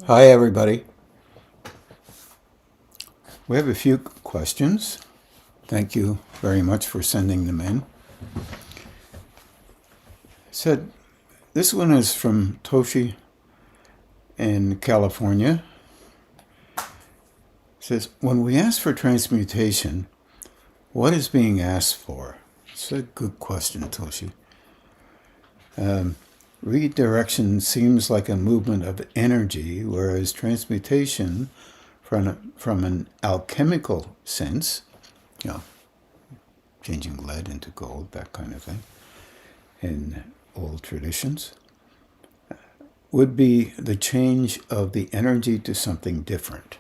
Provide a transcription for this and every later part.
Hi, everybody. We have a few questions. Thank you very much for sending them in. Said this one is from Toshi in California. Says, when we ask for transmutation, what is being asked for? It's a good question, Toshi. Redirection seems like a movement of energy, whereas transmutation, from an alchemical sense, you know, changing lead into gold, that kind of thing, in old traditions, would be the change of the energy to something different,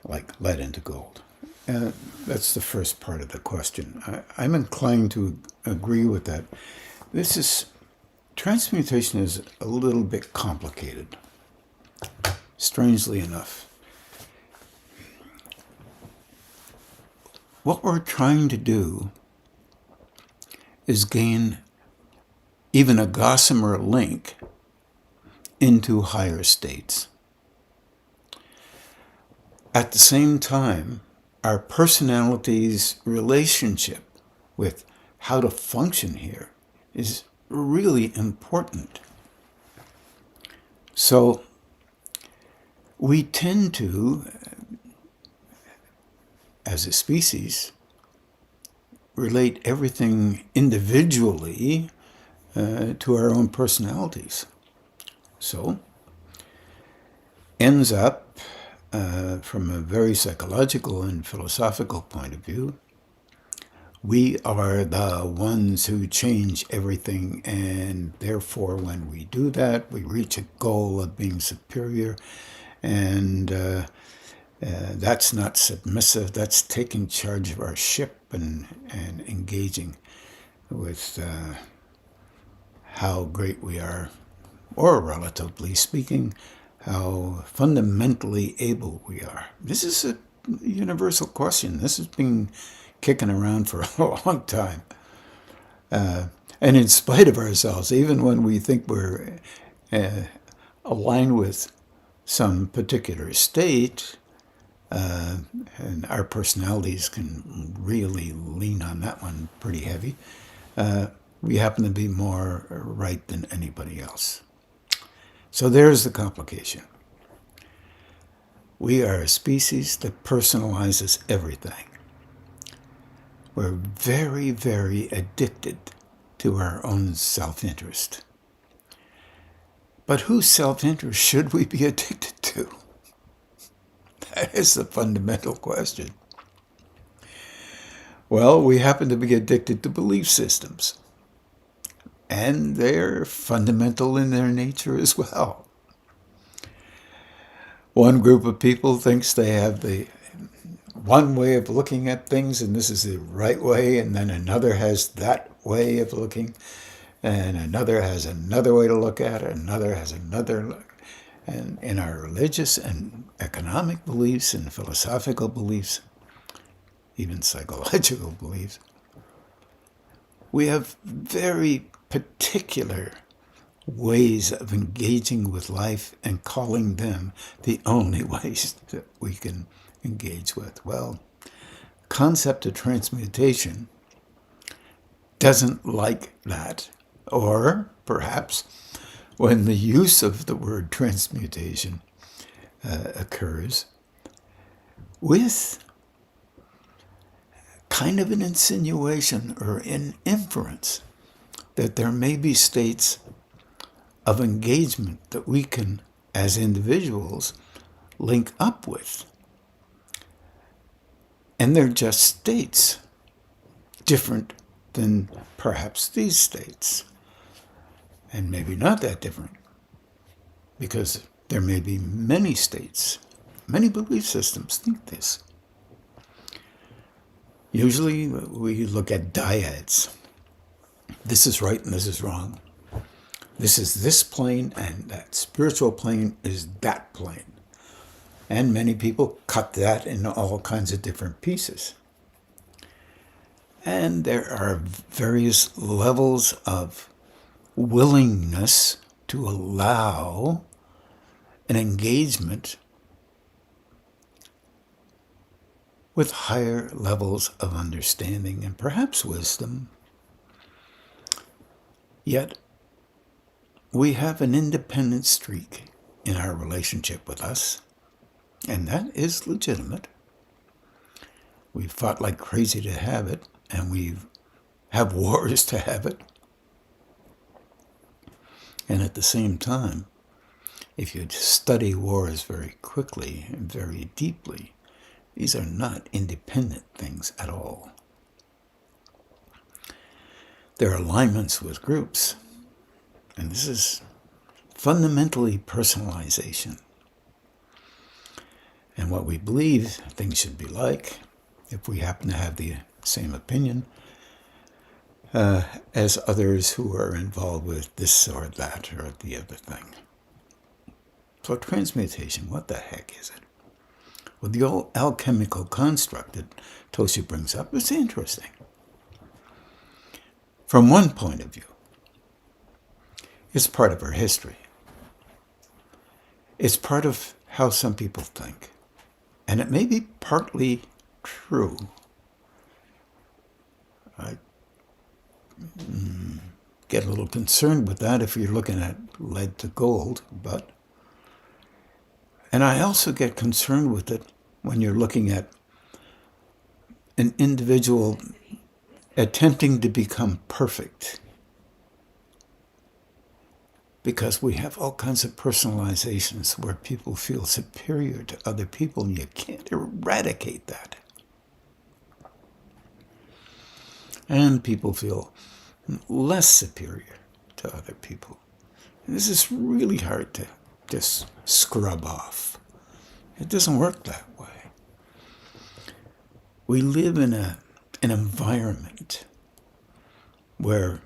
like lead into gold. That's the first part of the question. I'm inclined to agree with that. Transmutation is a little bit complicated, strangely enough. What we're trying to do is gain even a gossamer link into higher states. At the same time, our personality's relationship with how to function here is really important. So we tend to, as a species, relate everything individually to our own personalities. So, ends up, from a very psychological and philosophical point of view, we are the ones who change everything, and therefore when we do that, we reach a goal of being superior, and that's not submissive, that's taking charge of our ship and engaging with how great we are, or relatively speaking, how fundamentally able we are. This is a universal question. This has been kicking around for a long time. And in spite of ourselves, even when we think we're aligned with some particular state, and our personalities can really lean on that one pretty heavy, we happen to be more right than anybody else. So there's the complication. We are a species that personalizes everything. We're very, very addicted to our own self-interest. But whose self-interest should we be addicted to? That is the fundamental question. Well, we happen to be addicted to belief systems. And they're fundamental in their nature as well. One group of people thinks they have the one way of looking at things, and this is the right way, and then another has that way of looking, and another has another way to look at it, another has another look. And in our religious and economic beliefs and philosophical beliefs, even psychological beliefs, we have very particular ways of engaging with life and calling them the only ways that we can engage with. Well, concept of transmutation doesn't like that. Or perhaps when the use of the word transmutation occurs with kind of an insinuation or an inference that there may be states of engagement that we can, as individuals, link up with. And they're just states, different than perhaps these states. And maybe not that different, because there may be many states, many belief systems think this. Usually we look at dyads. This is right and this is wrong. This is this plane, and that spiritual plane is that plane. And many people cut that into all kinds of different pieces. And there are various levels of willingness to allow an engagement with higher levels of understanding and perhaps wisdom. Yet, we have an independent streak in our relationship with us, and that is legitimate. We've fought like crazy to have it, and we have wars to have it. And at the same time, if you study wars very quickly and very deeply, these are not independent things at all. They're alignments with groups, and this is fundamentally personalization. And what we believe things should be like, if we happen to have the same opinion as others who are involved with this or that or the other thing. So transmutation, what the heck is it? Well, the old alchemical construct that Toshi brings up is interesting. From one point of view, it's part of our history. It's part of how some people think. And it may be partly true. I get a little concerned with that if you're looking at lead to gold, and I also get concerned with it when you're looking at an individual attempting to become perfect. Because we have all kinds of personalizations where people feel superior to other people, and you can't eradicate that. And people feel less superior to other people. And this is really hard to just scrub off. It doesn't work that way. We live in an environment where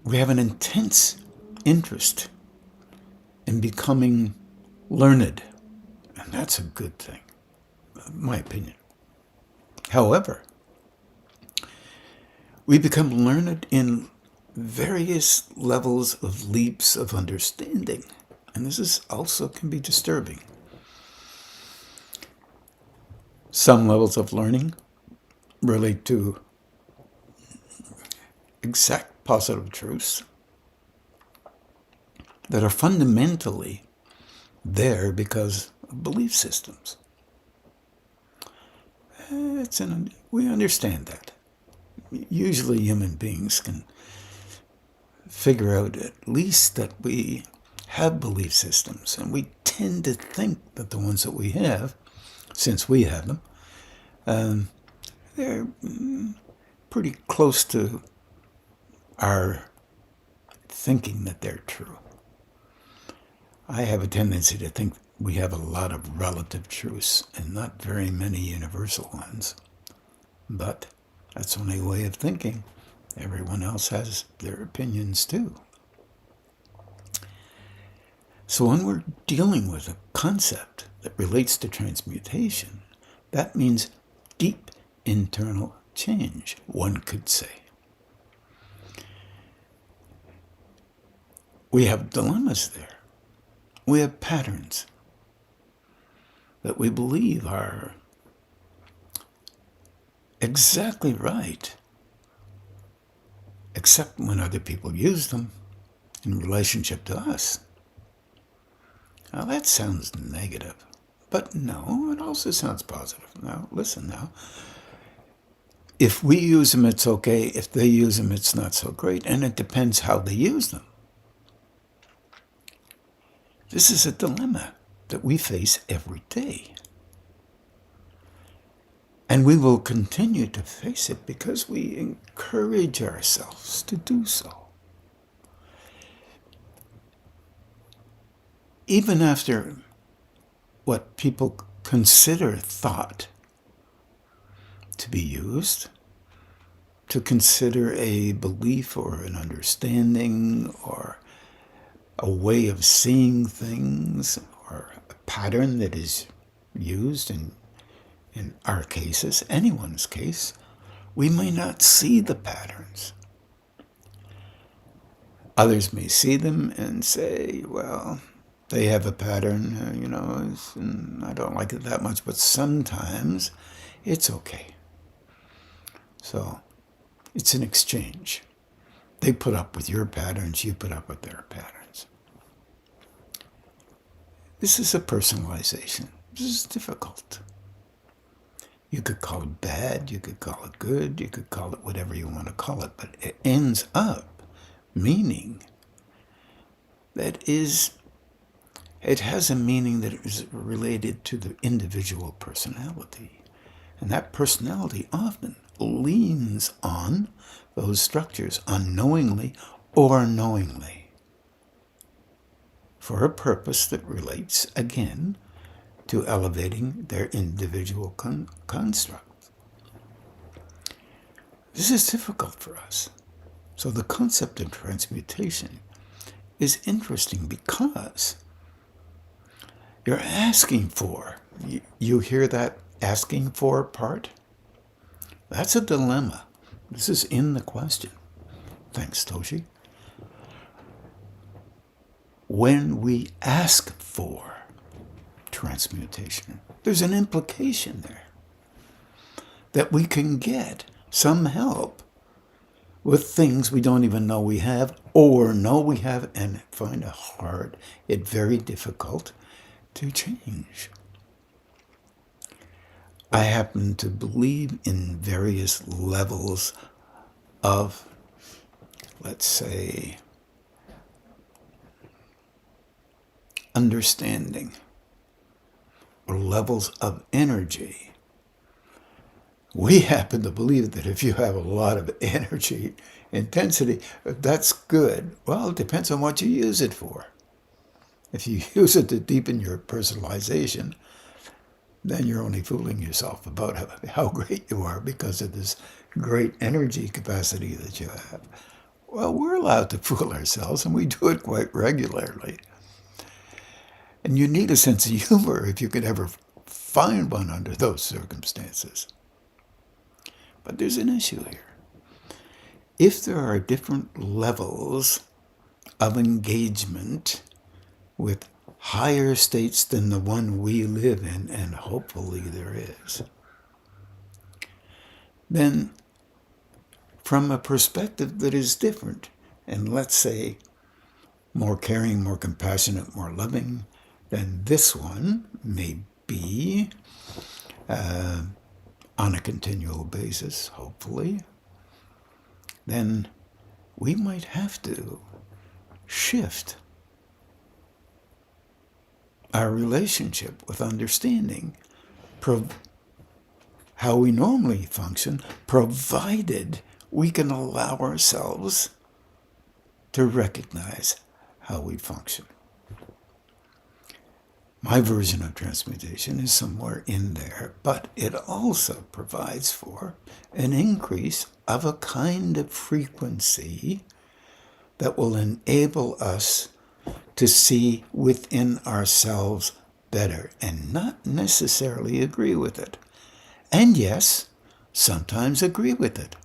we have an intense interest in becoming learned, and that's a good thing, in my opinion. However, we become learned in various levels of leaps of understanding, and this is also can be disturbing. Some levels of learning relate to exact positive truths that are fundamentally there because of belief systems. We understand that. Usually human beings can figure out at least that we have belief systems, and we tend to think that the ones that we have, since we have them, they're pretty close to our thinking that they're true. I have a tendency to think we have a lot of relative truths and not very many universal ones. But that's only a way of thinking. Everyone else has their opinions too. So when we're dealing with a concept that relates to transmutation, that means deep internal change, one could say. We have dilemmas there. We have patterns that we believe are exactly right, except when other people use them in relationship to us. Now that sounds negative, but no, it also sounds positive. Now, listen now. If we use them, it's okay. If they use them, it's not so great, and it depends how they use them. This is a dilemma that we face every day. And we will continue to face it because we encourage ourselves to do so. Even after what people consider thought to be used, to consider a belief or an understanding or a way of seeing things or a pattern that is used in our cases, anyone's case, we may not see the patterns. Others may see them and say, well, they have a pattern, and I don't like it that much, but sometimes it's okay. So it's an exchange. They put up with your patterns, you put up with their patterns. This is a personalization. This is difficult. You could call it bad, you could call it good, you could call it whatever you want to call it, but it ends up meaning that it has a meaning that is related to the individual personality. And that personality often leans on those structures unknowingly or knowingly for a purpose that relates, again, to elevating their individual construct. This is difficult for us. So the concept of transmutation is interesting because you're asking for, you hear that asking for part? That's a dilemma. This is in the question. Thanks, Toshi. When we ask for transmutation, there's an implication there that we can get some help with things we don't even know we have or know we have and find it very difficult to change. I happen to believe in various levels of, let's say, understanding or levels of energy. We happen to believe that if you have a lot of energy, intensity, that's good. Well, it depends on what you use it for. If you use it to deepen your personalization, then you're only fooling yourself about how great you are because of this great energy capacity that you have. Well, we're allowed to fool ourselves, and we do it quite regularly. And you need a sense of humor if you could ever find one under those circumstances. But there's an issue here. If there are different levels of engagement with higher states than the one we live in, and hopefully there is, then from a perspective that is different, and let's say more caring, more compassionate, more loving than this one may be, on a continual basis, hopefully, then we might have to shift our relationship with understanding how we normally function, provided we can allow ourselves to recognize how we function. My version of transmutation is somewhere in there, but it also provides for an increase of a kind of frequency that will enable us to see within ourselves better and not necessarily agree with it. And yes, sometimes agree with it.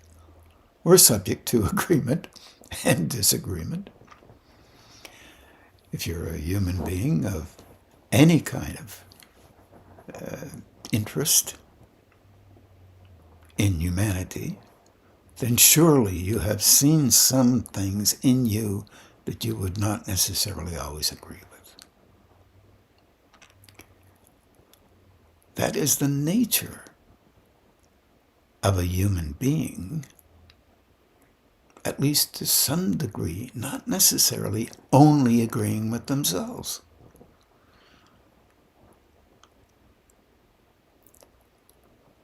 We're subject to agreement and disagreement. If you're a human being of any kind of interest in humanity, then surely you have seen some things in you that you would not necessarily always agree with. That is the nature of a human being, at least to some degree, not necessarily only agreeing with themselves.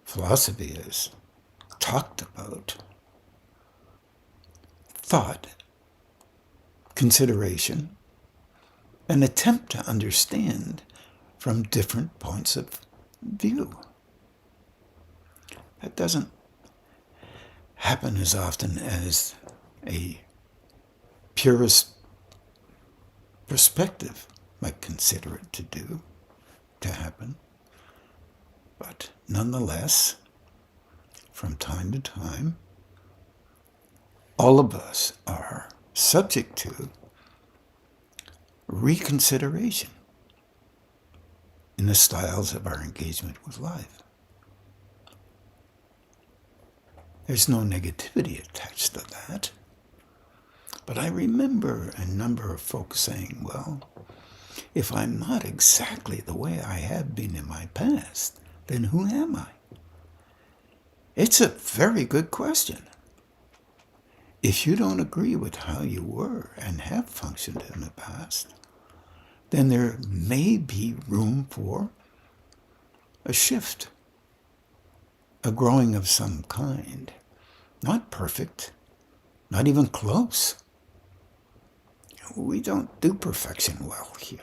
Philosophy has talked about thought, consideration, an attempt to understand from different points of view. That doesn't happen as often as a purist perspective might consider it to happen. But nonetheless, from time to time, all of us are subject to reconsideration in the styles of our engagement with life. There's no negativity attached to that. But I remember a number of folks saying, well, if I'm not exactly the way I have been in my past, then who am I? It's a very good question. If you don't agree with how you were and have functioned in the past, then there may be room for a shift, a growing of some kind. Not perfect, not even close. We don't do perfection well here.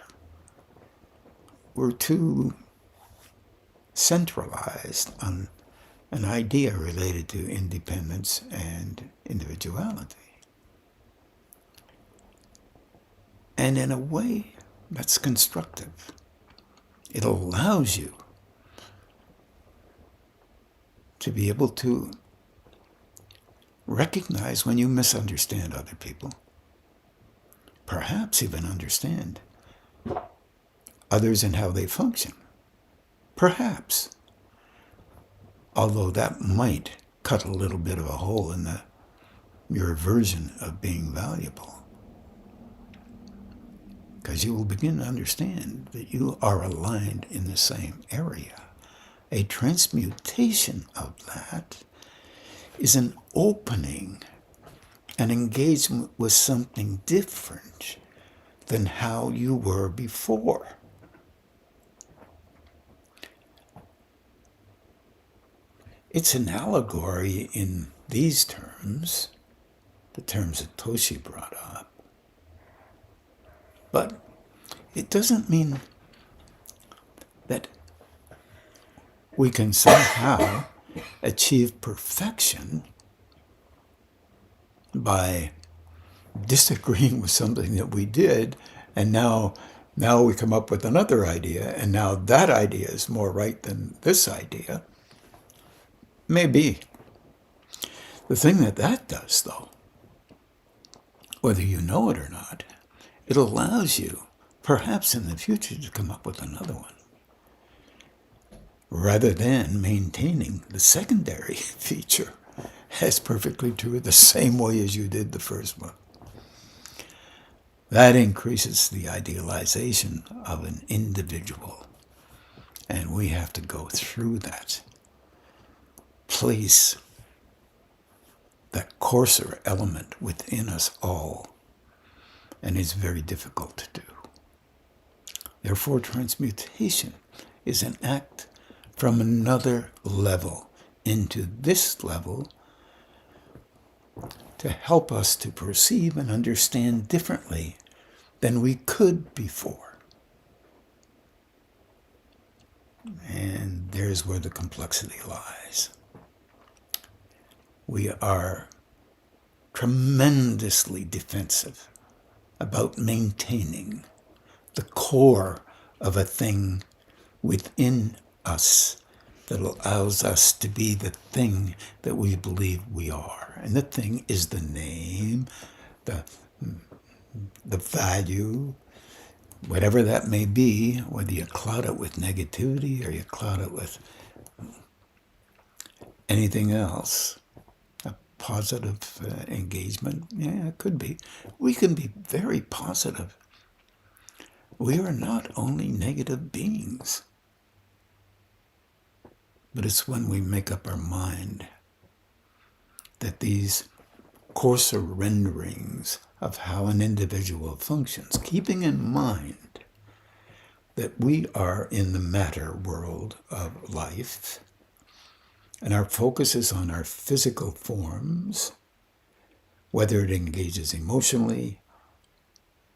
We're too centralized on an idea related to independence and individuality. And in a way, that's constructive. It allows you to be able to recognize when you misunderstand other people. Perhaps even understand others and how they function. Perhaps. Although that might cut a little bit of a hole in your version of being valuable. Because you will begin to understand that you are aligned in the same area. A transmutation of that is an opening, an engagement with something different than how you were before. It's an allegory in these terms, the terms that Toshi brought up. But it doesn't mean that we can somehow achieve perfection by disagreeing with something that we did, and now we come up with another idea, and now that idea is more right than this idea. Maybe. The thing that does, though, whether you know it or not, it allows you, perhaps in the future, to come up with another one, rather than maintaining the secondary feature as perfectly true the same way as you did the first one. That increases the idealization of an individual, and we have to go through that place, that coarser element within us all, and it's very difficult to do. Therefore, transmutation is an act from another level into this level to help us to perceive and understand differently than we could before. And there's where the complexity lies. We are tremendously defensive about maintaining the core of a thing within us that allows us to be the thing that we believe we are. And the thing is the name, the value, whatever that may be, whether you cloud it with negativity or you cloud it with anything else. A positive engagement, yeah, it could be. We can be very positive. We are not only negative beings. But it's when we make up our mind that these coarser renderings of how an individual functions, keeping in mind that we are in the matter world of life, and our focus is on our physical forms, whether it engages emotionally,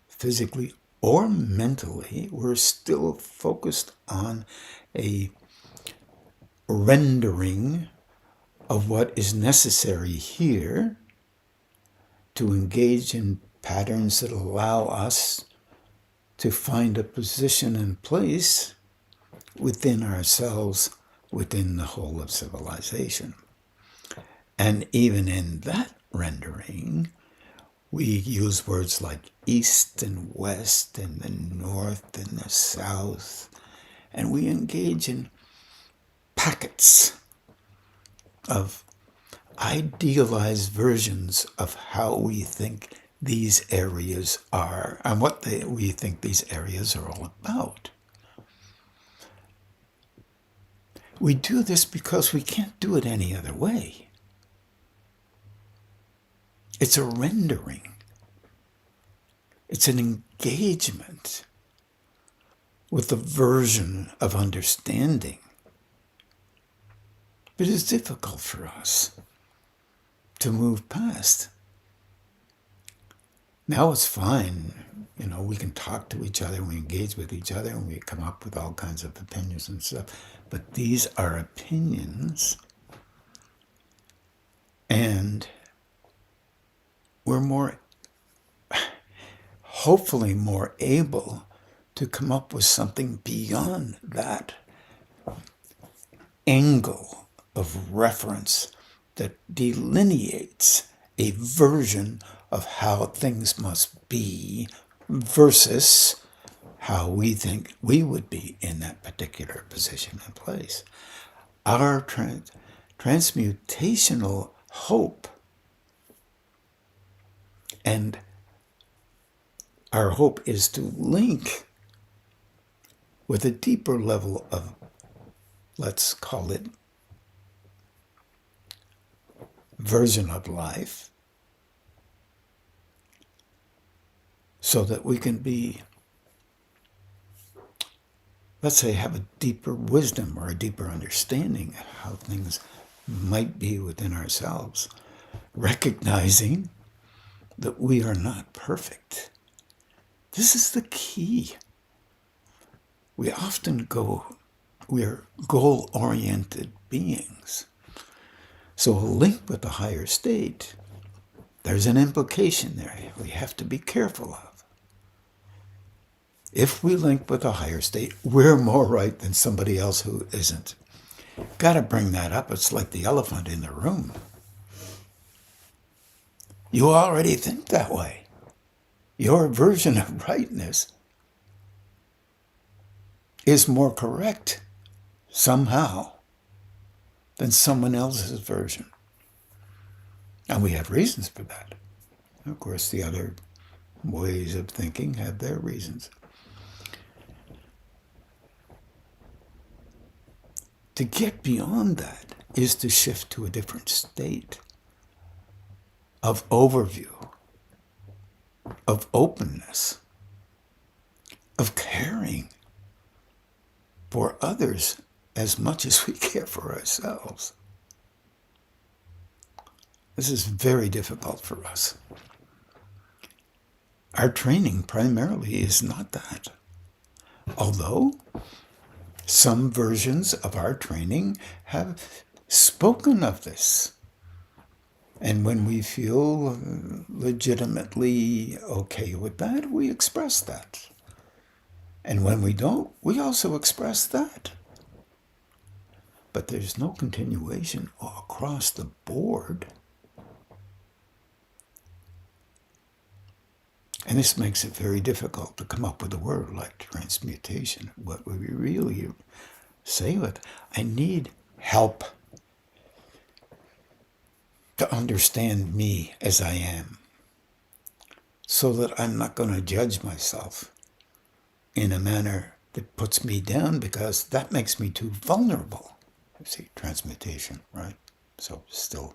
physically, or mentally, we're still focused on a rendering of what is necessary here to engage in patterns that allow us to find a position and place within ourselves, within the whole of civilization. And even in that rendering, We use words like east and west and the north and the south, and we engage in packets of idealized versions of how we think these areas are and what we think these areas are all about. We do this because we can't do it any other way. It's a rendering. It's an engagement with the version of understanding. But it's difficult for us to move past. Now it's fine. We can talk to each other, and we engage with each other, and we come up with all kinds of opinions and stuff. But these are opinions, and we're hopefully more able to come up with something beyond that angle of reference that delineates a version of how things must be versus how we think we would be in that particular position and place. Our transmutational hope, and our hope is to link with a deeper level of, let's call it, version of life, so that we can be, let's say, have a deeper wisdom or a deeper understanding of how things might be within ourselves, recognizing that we are not perfect. This is the key. We often we're goal-oriented beings. So a link with the higher state, there's an implication there we have to be careful of. If we link with a higher state, we're more right than somebody else who isn't. Got to bring that up. It's like the elephant in the room. You already think that way. Your version of rightness is more correct somehow than someone else's version. And we have reasons for that. Of course, the other ways of thinking have their reasons. To get beyond that is to shift to a different state of overview, of openness, of caring for others as much as we care for ourselves. This is very difficult for us. Our training primarily is not that. Although some versions of our training have spoken of this. And when we feel legitimately okay with that, we express that. And when we don't, we also express that. But there's no continuation across the board. And this makes it very difficult to come up with a word like transmutation. What would we really say with, I need help to understand me as I am, so that I'm not going to judge myself in a manner that puts me down, because that makes me too vulnerable. You see, transmutation, right? So still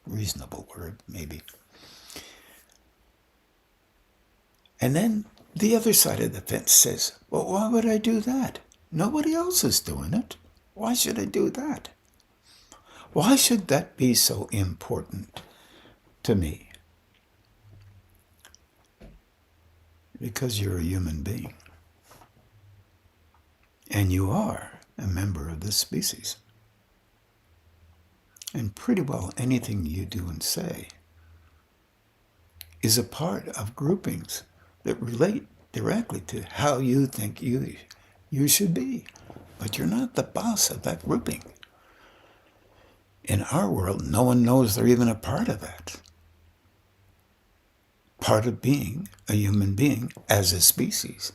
reasonable word, maybe. And then the other side of the fence says, well, why would I do that? Nobody else is doing it. Why should I do that? Why should that be so important to me? Because you're a human being. And you are a member of this species. And pretty well anything you do and say is a part of groupings that relate directly to how you think you should be. But you're not the boss of that grouping. In our world, no one knows they're even a part of that. part of being a human being as a species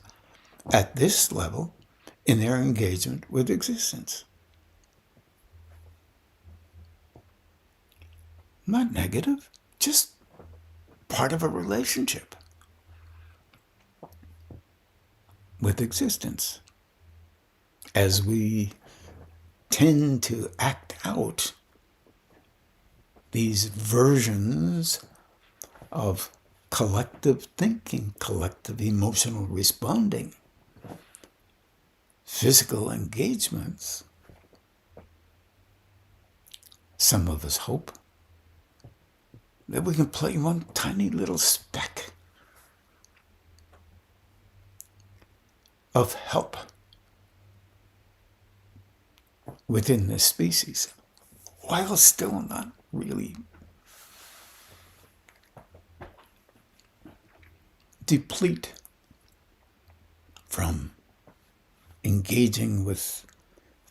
at this level in their engagement with existence. Not negative, just part of a relationship with existence. As we tend to act out these versions of collective thinking, collective emotional responding, physical engagements, some of us hope that we can play one tiny little speck of help within this species, while still not really deplete from engaging with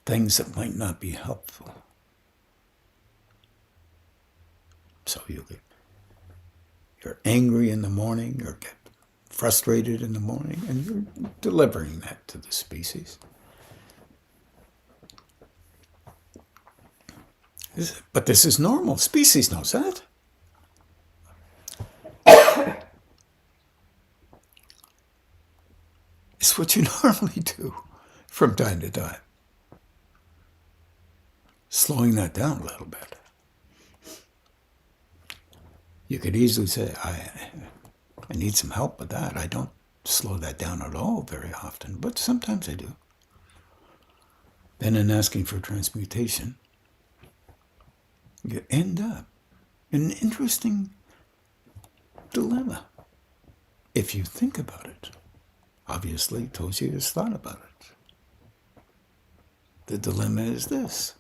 things that might not be helpful. So you're angry in the morning, or get frustrated in the morning, and you're delivering that to the species. But this is normal. Species knows that. It's what you normally do from time to time. Slowing that down a little bit. You could easily say, I need some help with that. I don't slow that down at all very often, but sometimes I do. Then in asking for transmutation, you end up in an interesting dilemma. If you think about it, obviously Toshi has thought about it. The dilemma is this.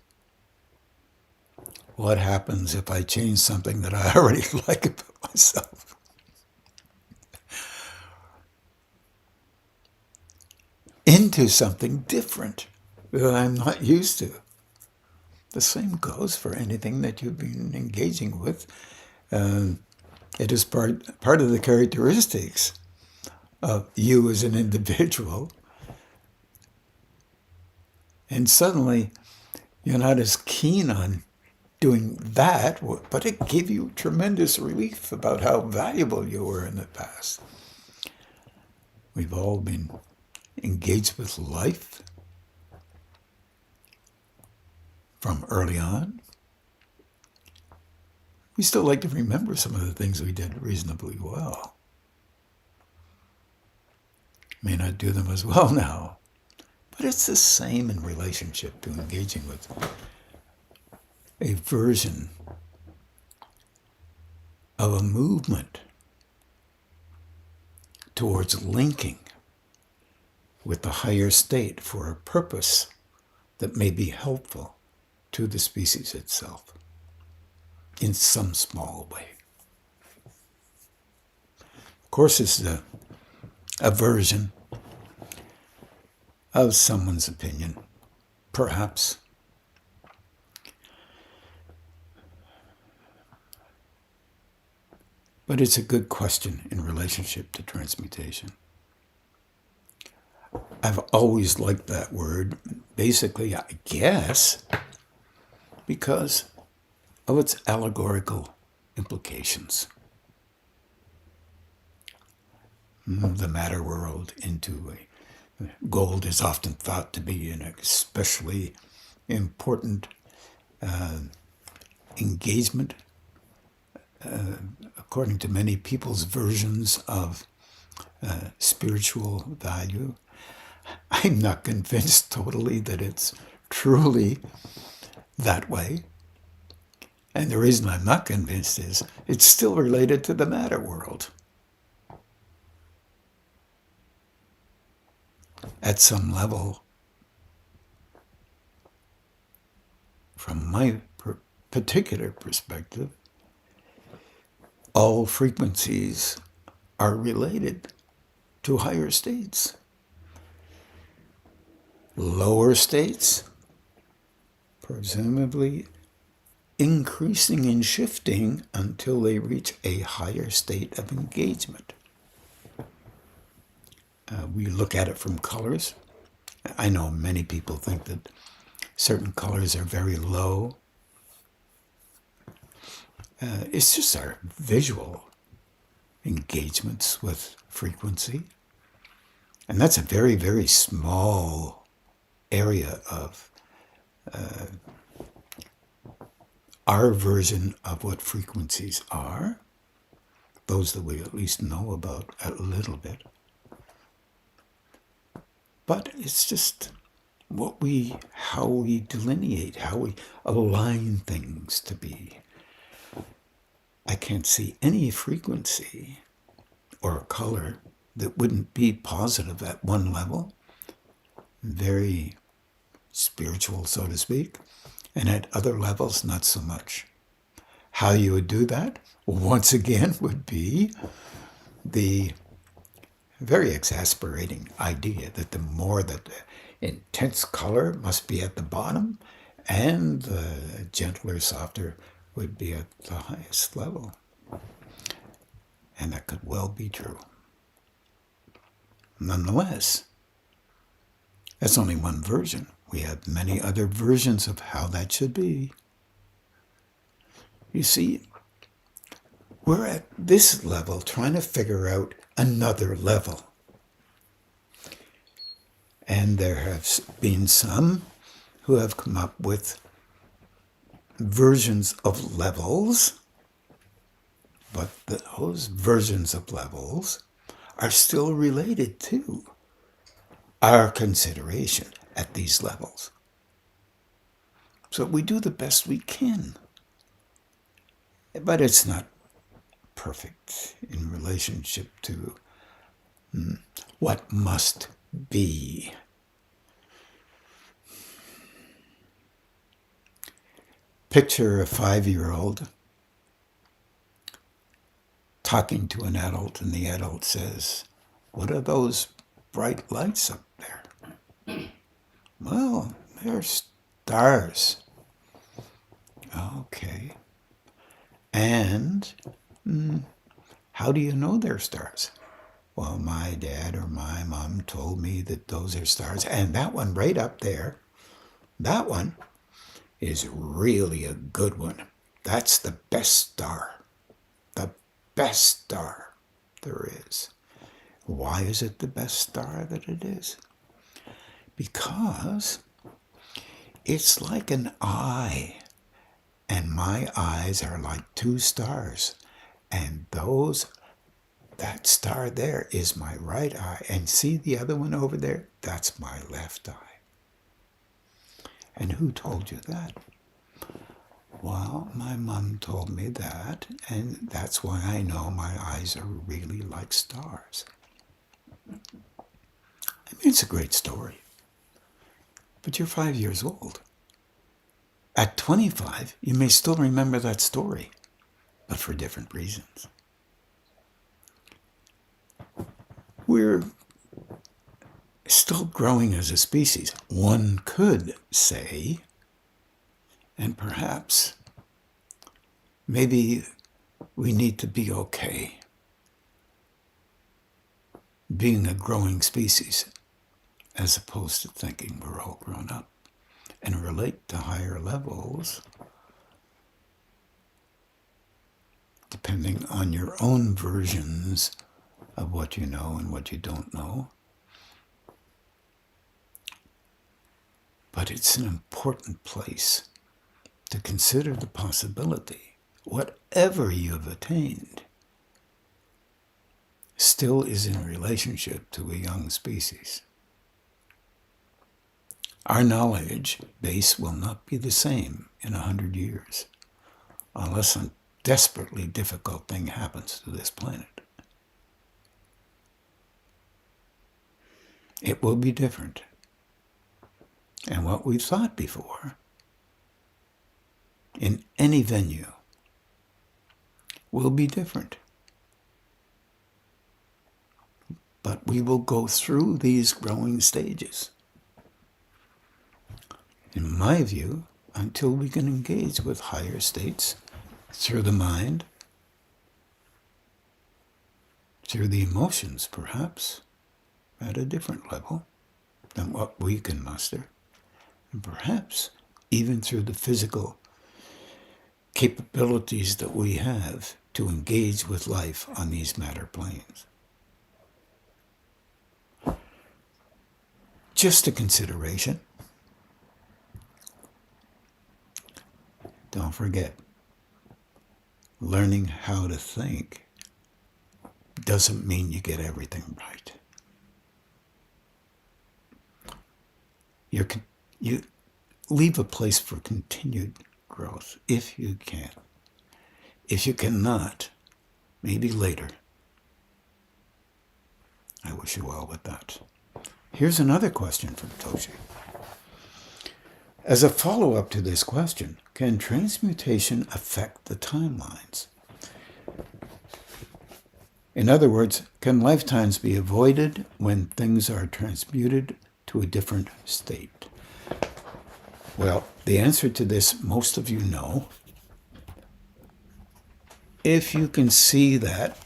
What happens if I change something that I already like about myself? Into something different that I'm not used to. The same goes for anything that you've been engaging with. It is part of the characteristics of you as an individual. And suddenly, you're not as keen on doing that, but it gave you tremendous relief about how valuable you were in the past. We've all been engaged with life from early on. We still like to remember some of the things we did reasonably well. May not do them as well now, but it's the same in relationship to engaging with a version of a movement towards linking with the higher state for a purpose that may be helpful to the species itself in some small way. Of course, it's a version of someone's opinion, perhaps. But it's a good question in relationship to transmutation. I've always liked that word, basically, I guess, because of its allegorical implications. The matter world into gold is often thought to be an especially important engagement according to many people's versions of spiritual value. I'm not convinced totally that it's truly that way. And the reason I'm not convinced is it's still related to the matter world. At some level, from my particular perspective, all frequencies are related to higher states. Lower states, presumably, increasing and shifting until they reach a higher state of engagement. We look at it from colors. I know many people think that certain colors are very low. It's just our visual engagements with frequency. And that's a very, very small area of our version of what frequencies are, those that we at least know about a little bit. But it's just how we delineate, how we align things to be. I can't see any frequency or color that wouldn't be positive at one level, very spiritual, so to speak, and at other levels, not so much. How you would do that, once again, would be the very exasperating idea that the more that the intense color must be at the bottom and the gentler, softer would be at the highest level. And that could well be true. Nonetheless, that's only one version. We have many other versions of how that should be. You see, we're at this level trying to figure out another level. And there have been some who have come up with versions of levels, but those versions of levels are still related to our consideration at these levels. So we do the best we can. But it's not perfect in relationship to what must be. Picture a 5-year-old talking to an adult, and the adult says, "What are those bright lights up there?" "Well, they're stars." "Okay. And how do you know they're stars?" "Well, my dad or my mom told me that those are stars. And that one right up there, that one is really a good one. That's the best star. The best star there is." Why is it the best star that it is? Because it's like an eye. And my eyes are like 2 stars. And that star there is my right eye. And see the other one over there? That's my left eye. And who told you that? Well, my mom told me that, and that's why I know my eyes are really like stars. I mean, it's a great story. But you're 5 years old. At 25, you may still remember that story, but for different reasons. We're still growing as a species, one could say, and perhaps maybe we need to be okay being a growing species as opposed to thinking we're all grown up and relate to higher levels depending on your own versions of what you know and what you don't know. But it's an important place to consider the possibility, whatever you have attained, still is in relationship to a young species. Our knowledge base will not be the same in 100 years, unless a desperately difficult thing happens to this planet. It will be different. And what we've thought before, in any venue, will be different. But we will go through these growing stages. In my view, until we can engage with higher states through the mind, through the emotions, perhaps, at a different level than what we can muster, and perhaps even through the physical capabilities that we have to engage with life on these matter planes. Just a consideration. Don't forget, learning how to think doesn't mean you get everything right. You leave a place for continued growth if you can. If you cannot, maybe later. I wish you well with that. Here's another question from Toshi. As a follow-up to this question, can transmutation affect the timelines? In other words, can lifetimes be avoided when things are transmuted to a different state? Well, the answer to this, most of you know. If you can see that,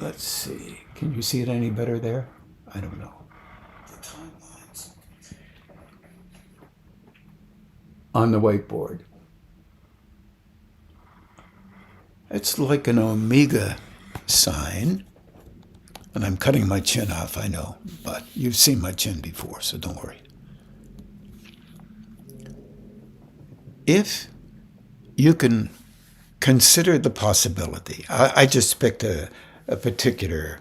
let's see, can you see it any better there? I don't know. The timelines. On the whiteboard. It's like an omega sign. And I'm cutting my chin off, I know, but you've seen my chin before, so don't worry. If you can consider the possibility, I just picked a particular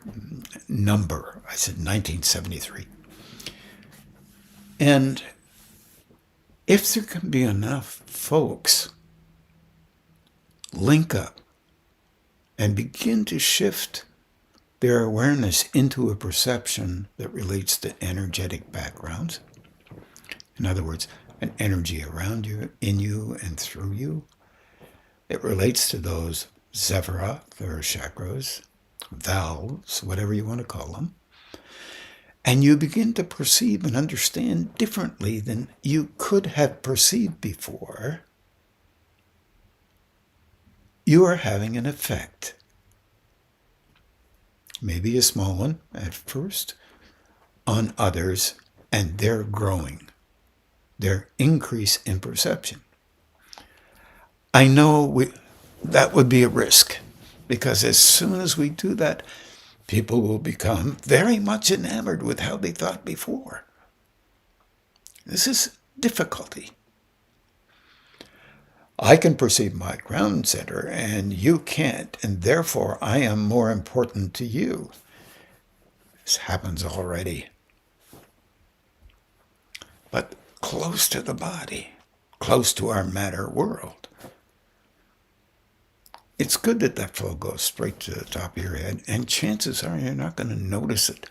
number. I said 1973. And if there can be enough folks link up and begin to shift their awareness into a perception that relates to energetic backgrounds, in other words, an energy around you, in you, and through you, it relates to those Zevarath or chakras, valves, whatever you want to call them, and you begin to perceive and understand differently than you could have perceived before, you are having an effect. Maybe a small one at first, on others, and their growing, their increase in perception. I know that would be a risk, because as soon as we do that, people will become very much enamored with how they thought before. This is difficulty. I can perceive my ground center, and you can't, and therefore I am more important to you. This happens already. But close to the body, close to our matter world. It's good that that flow goes straight to the top of your head, and chances are you're not going to notice it.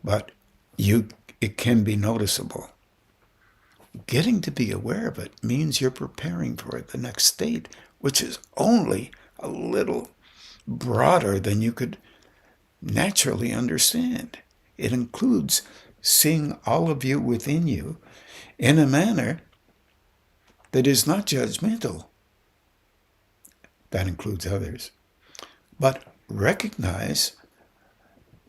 But it can be noticeable. Getting to be aware of it means you're preparing for the next state, which is only a little broader than you could naturally understand. It includes seeing all of you within you in a manner that is not judgmental. That includes others. But recognize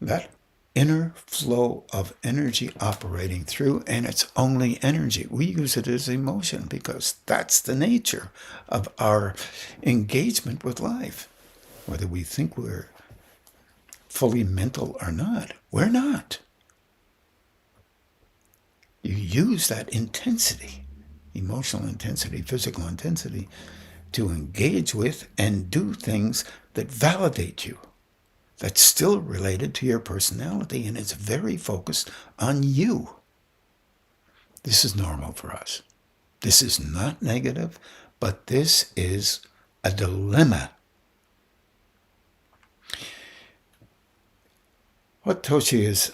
that inner flow of energy operating through, and it's only energy. We use it as emotion because that's the nature of our engagement with life. Whether we think we're fully mental or not, we're not. You use that intensity, emotional intensity, physical intensity, to engage with and do things that validate you. That's still related to your personality, and it's very focused on you. This is normal for us. This is not negative, but this is a dilemma. What Toshi is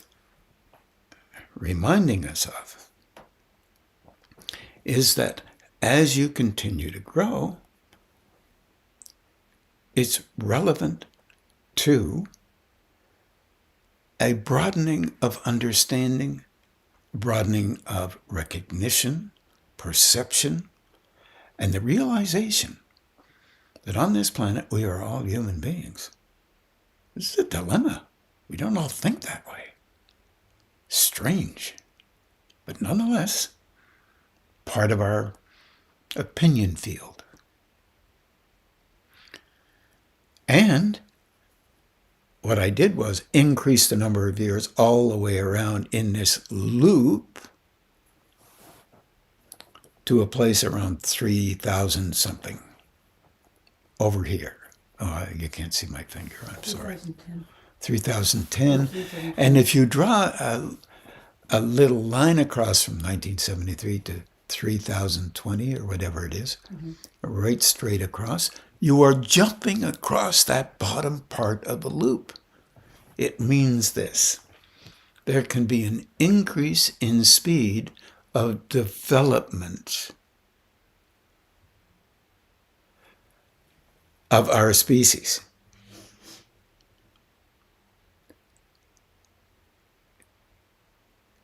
reminding us of is that as you continue to grow, it's relevant to a broadening of understanding broadening of recognition, perception, and the realization that on this planet we are all human beings. This is a dilemma. We don't all think that way. Strange, but nonetheless, part of our opinion field. And what I did was increase the number of years all the way around in this loop to a place around 3,000 something over here. Oh, you can't see my finger, I'm sorry. 3010. And if you draw a little line across from 1973 to 3020 or whatever it is, right straight across, you are jumping across that bottom part of the loop. It means this: there can be an increase in speed of development of our species.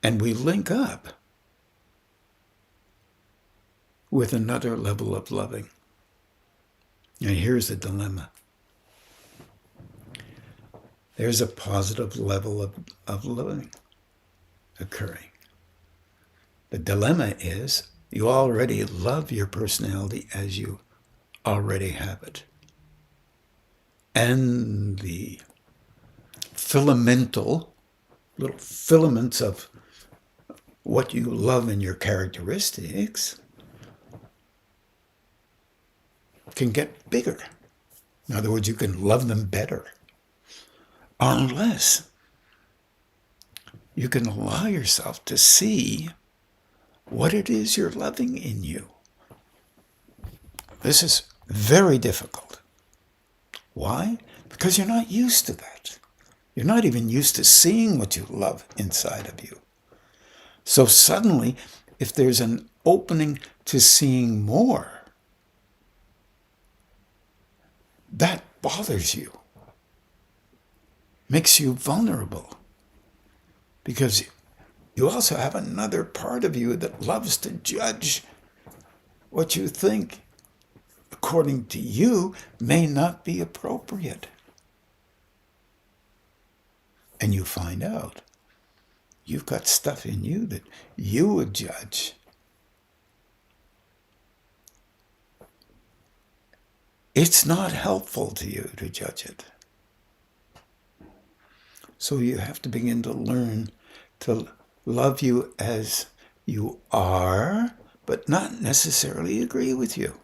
And we link up with another level of loving. And here's the dilemma. There's a positive level of loving occurring. The dilemma is you already love your personality as you already have it. And the little filaments of what you love in your characteristics can get bigger. In other words, you can love them better. Unless you can allow yourself to see what it is you're loving in you. This is very difficult. Why? Because you're not used to that. You're not even used to seeing what you love inside of you. So suddenly, if there's an opening to seeing more, that bothers you, makes you vulnerable, because you also have another part of you that loves to judge what you think, according to you, may not be appropriate. And you find out you've got stuff in you that you would judge. It's not helpful to you to judge it. So you have to begin to learn to love you as you are, but not necessarily agree with you.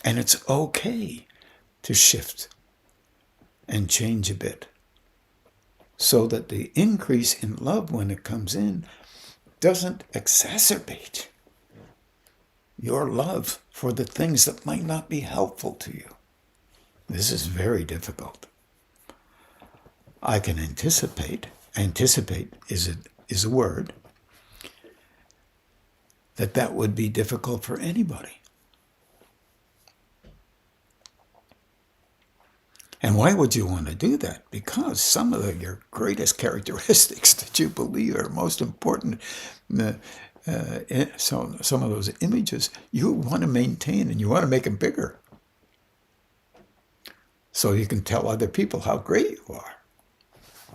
And it's okay to shift and change a bit, so that the increase in love when it comes in doesn't exacerbate your love for the things that might not be helpful to you. This is very difficult. I can anticipate is a word, that would be difficult for anybody. And why would you want to do that? Because some of your greatest characteristics that you believe are most important, so some of those images, you want to maintain and you want to make them bigger, so you can tell other people how great you are.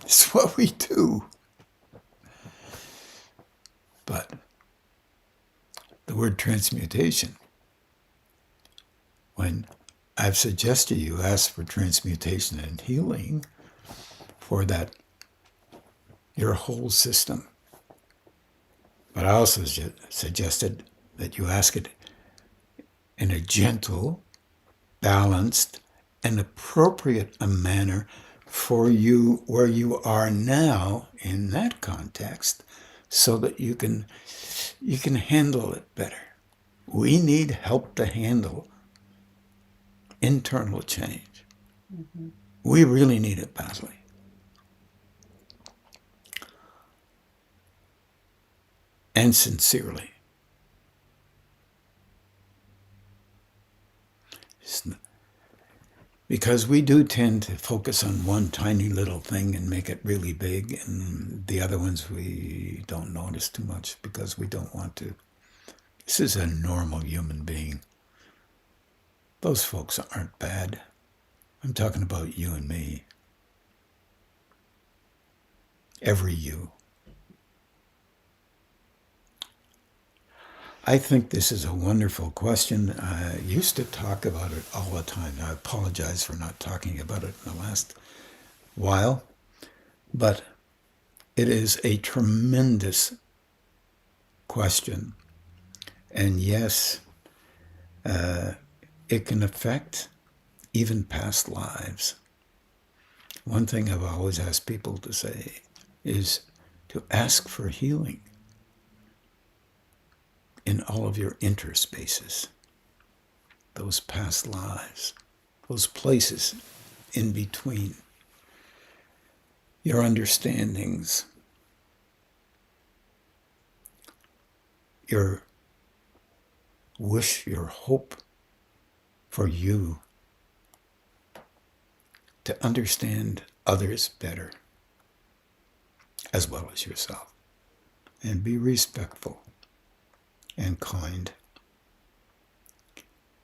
It's what we do. But the word transmutation, when I've suggested you ask for transmutation and healing for that, your whole system. But I also suggested that you ask it in a gentle, balanced, and appropriate manner for you where you are now in that context, so that you can handle it better. We need help to handle internal change. Mm-hmm. We really need it badly. And sincerely. Because we do tend to focus on one tiny little thing and make it really big, and the other ones we don't notice too much because we don't want to. This is a normal human being. Those folks aren't bad. I'm talking about you and me. Every you. I think this is a wonderful question. I used to talk about it all the time. I apologize for not talking about it in the last while, but it is a tremendous question. And yes, it can affect even past lives. One thing I've always asked people to say is to ask for healing in all of your interspaces, those past lives, those places in between, your understandings, your wish, your hope for you to understand others better, as well as yourself, and be respectful and kind.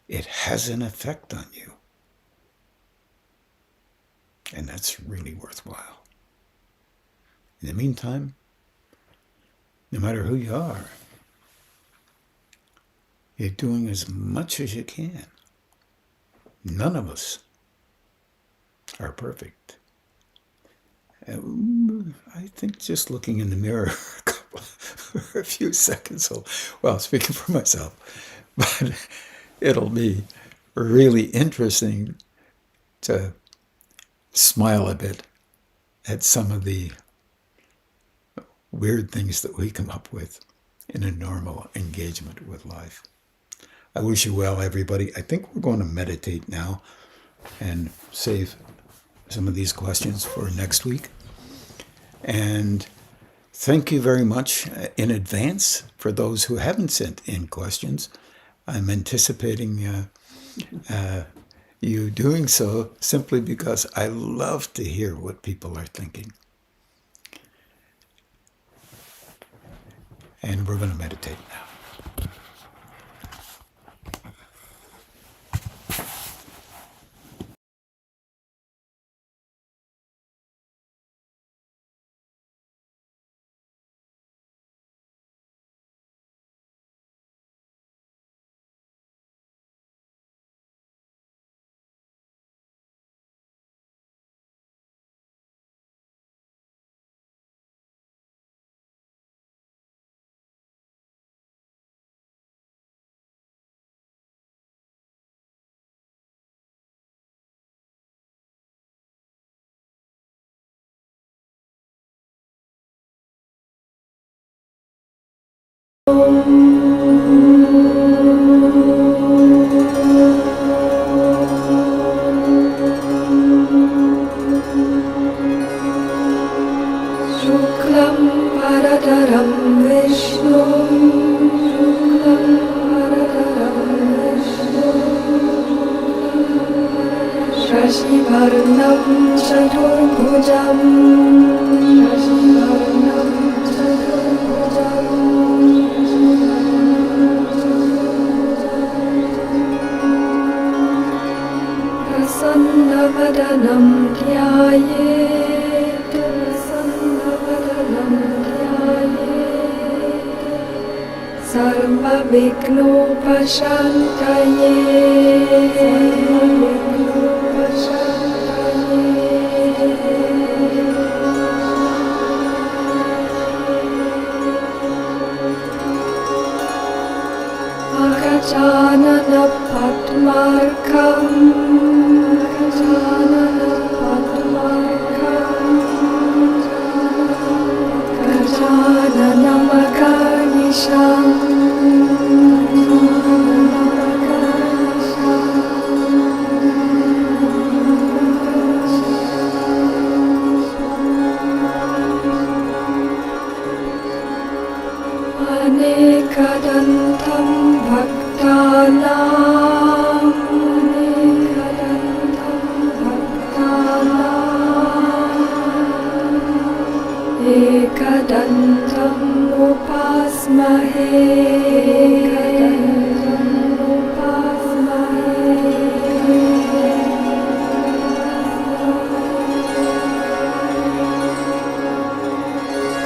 It has an effect on you, and that's really worthwhile. In the meantime, no matter who you are, you're doing as much as you can. None of us are perfect. I think just looking in the mirror for a few seconds, well, speaking for myself, but it'll be really interesting to smile a bit at some of the weird things that we come up with in a normal engagement with life. I wish you well, everybody. I think we're going to meditate now and save some of these questions for next week. And thank you very much in advance for those who haven't sent in questions. I'm anticipating you doing so simply because I love to hear what people are thinking. And we're going to meditate now.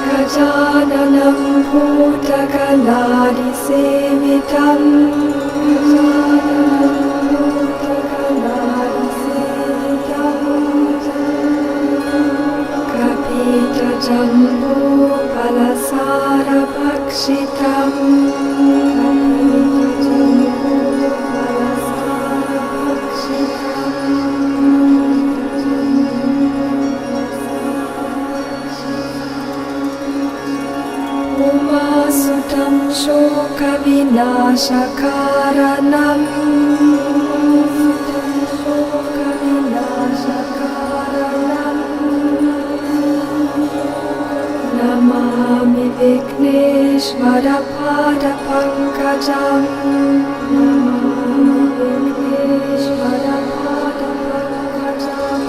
Gajananam bhutaganadi sevitam Kapita jambu palasara bhakshitam Umasutam shoka vinashakaranam Namami Vigneshvara pada pankajam Namami Vigneshvara pada pankajam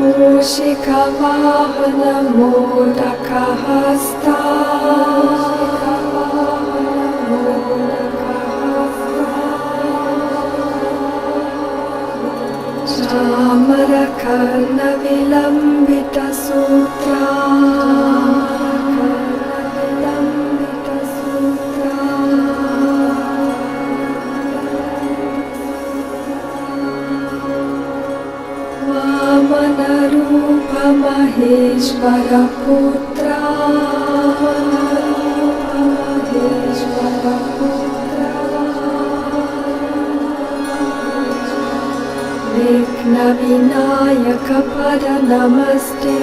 Mushika vahana modaka hasta Chamara karna vilambita sutra Vamana rupa maheshvara putra Vighna vinayaka pada namaste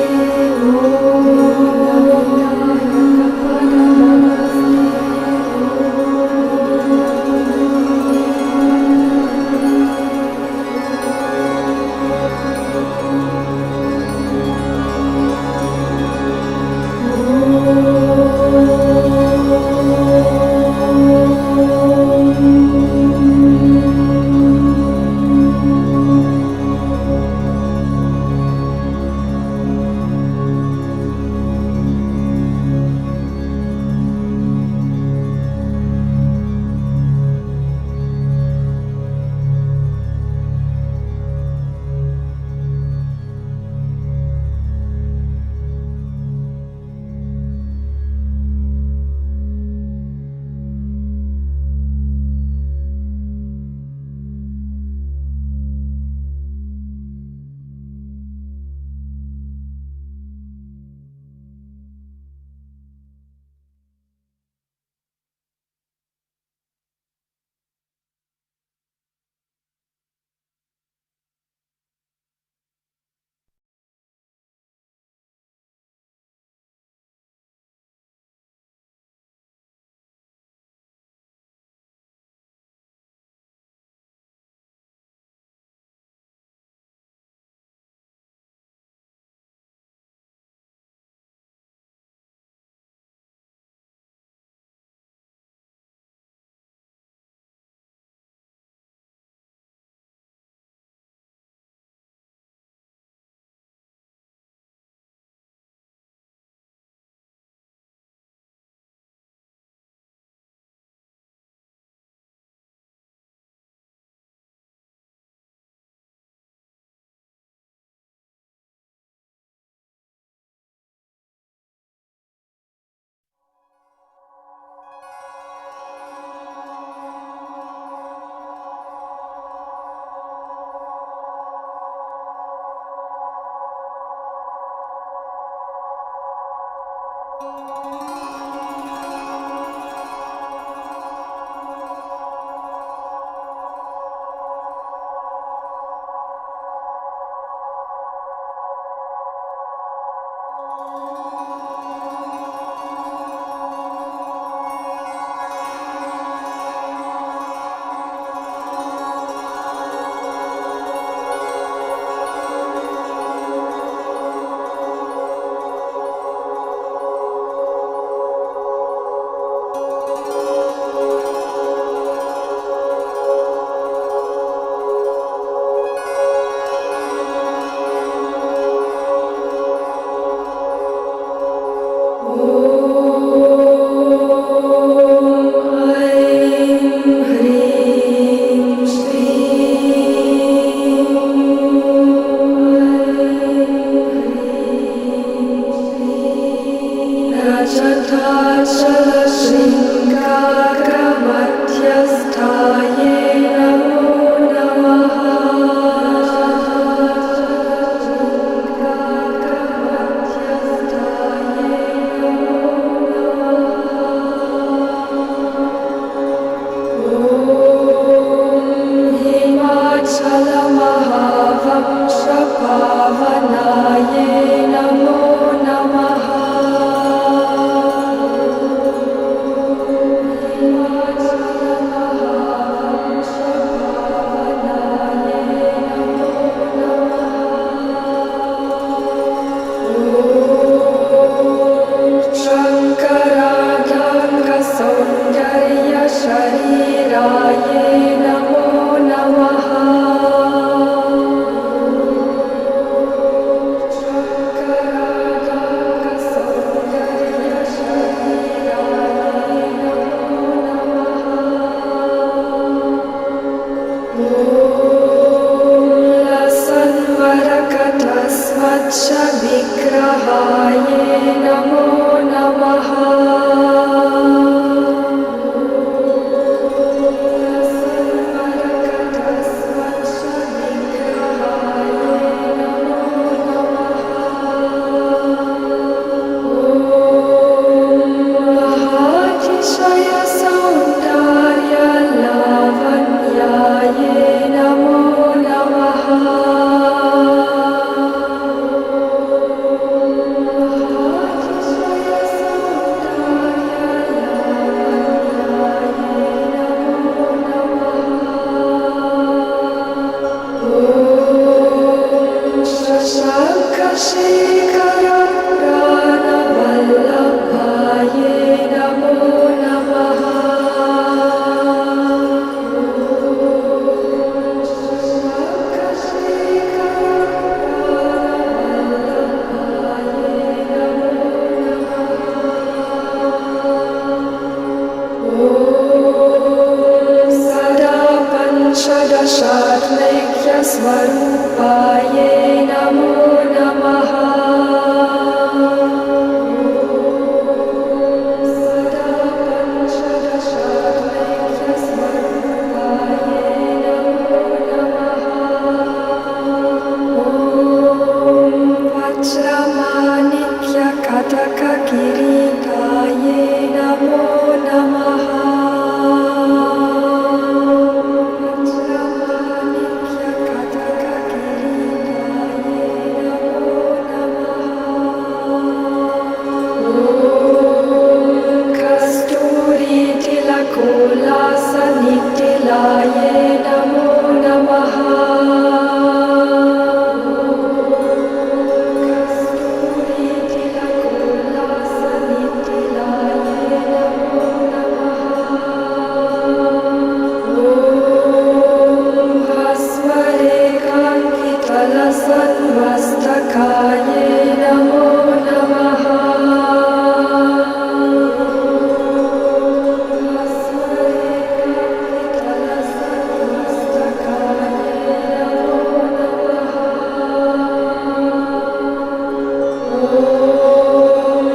Jatachalasringagramadhyasthaye namo namaha. Himachalamahavamsapavanaye namo namaha. Shariraye namo namaha. Shankaradanga Saundarya Shariraye namo namaha. Om Lasanvarakatasvacha Vigrahaye namo namaha. Swarupaye namo namaha. Sada Panchadashatmekya Swarupaye namo namaha. Om Vajramanikya Kataka Kiritaye namo namaha. Sanitilaye namo namaha. Kasturi tilakola sanitilaye namo namaha. Om Hasware kankitala sanvastakaye namo namaha. Om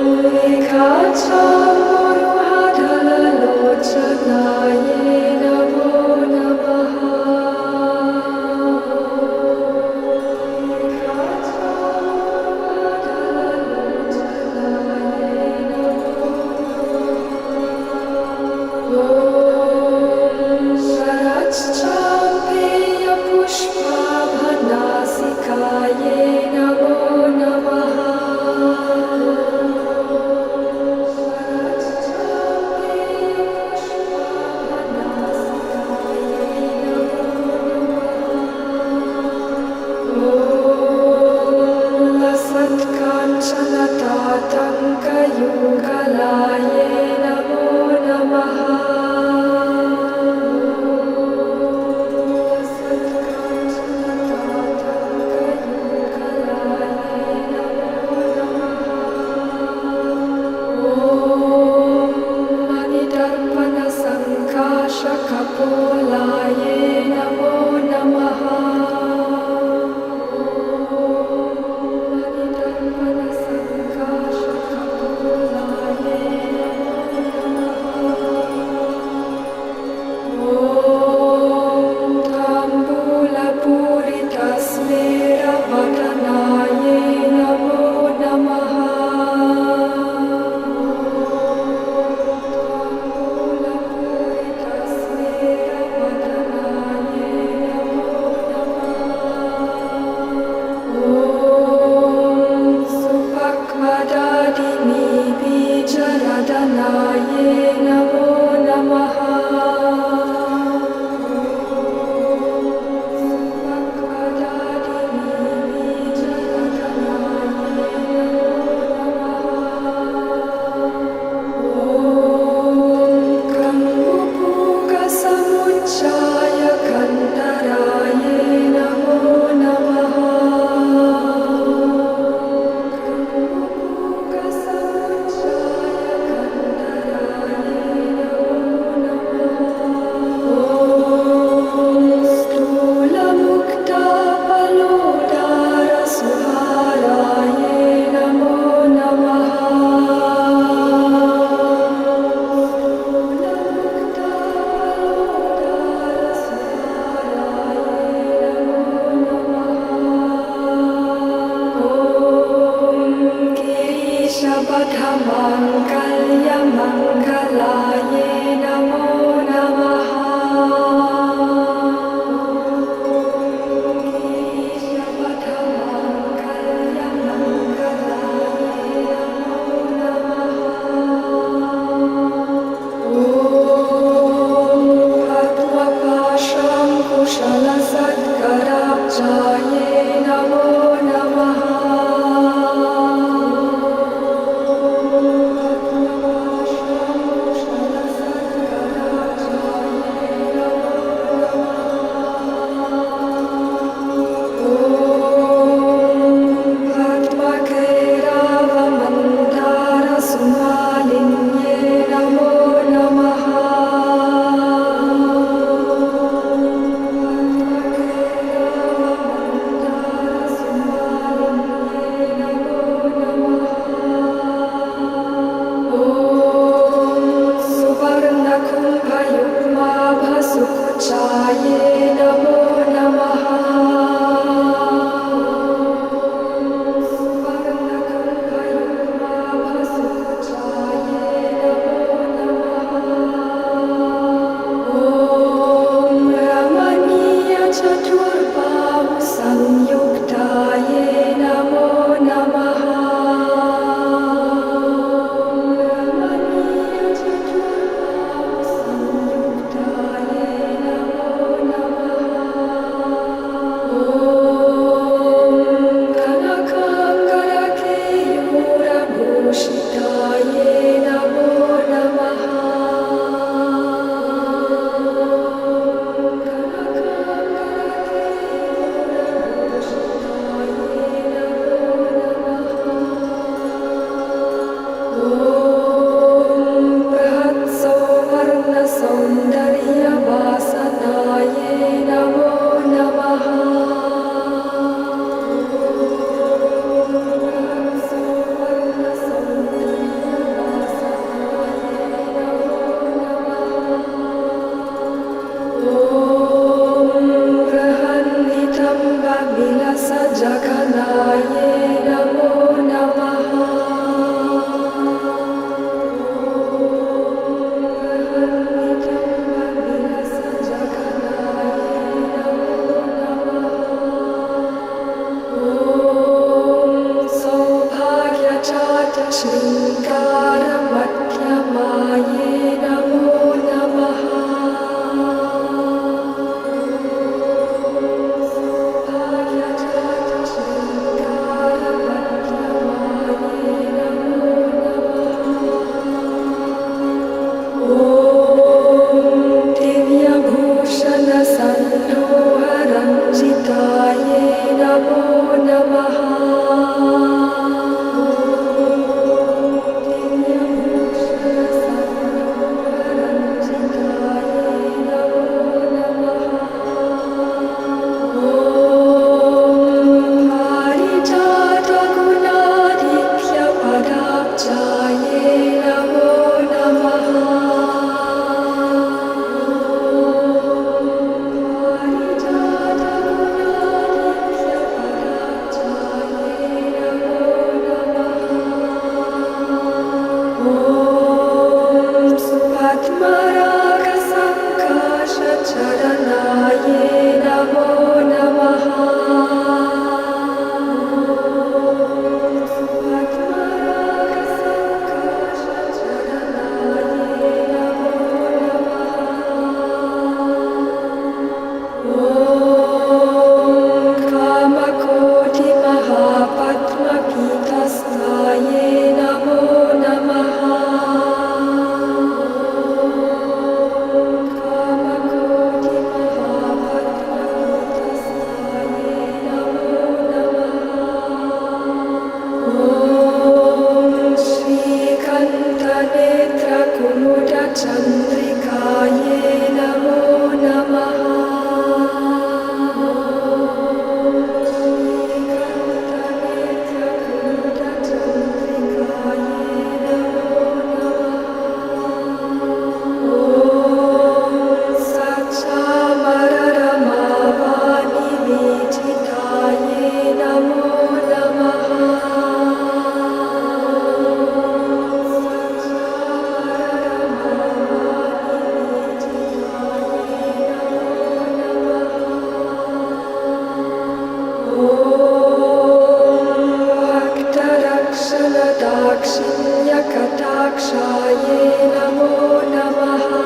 Jalatanaye Namo Namaha. Darsanyakatakshaye Namo Namaha.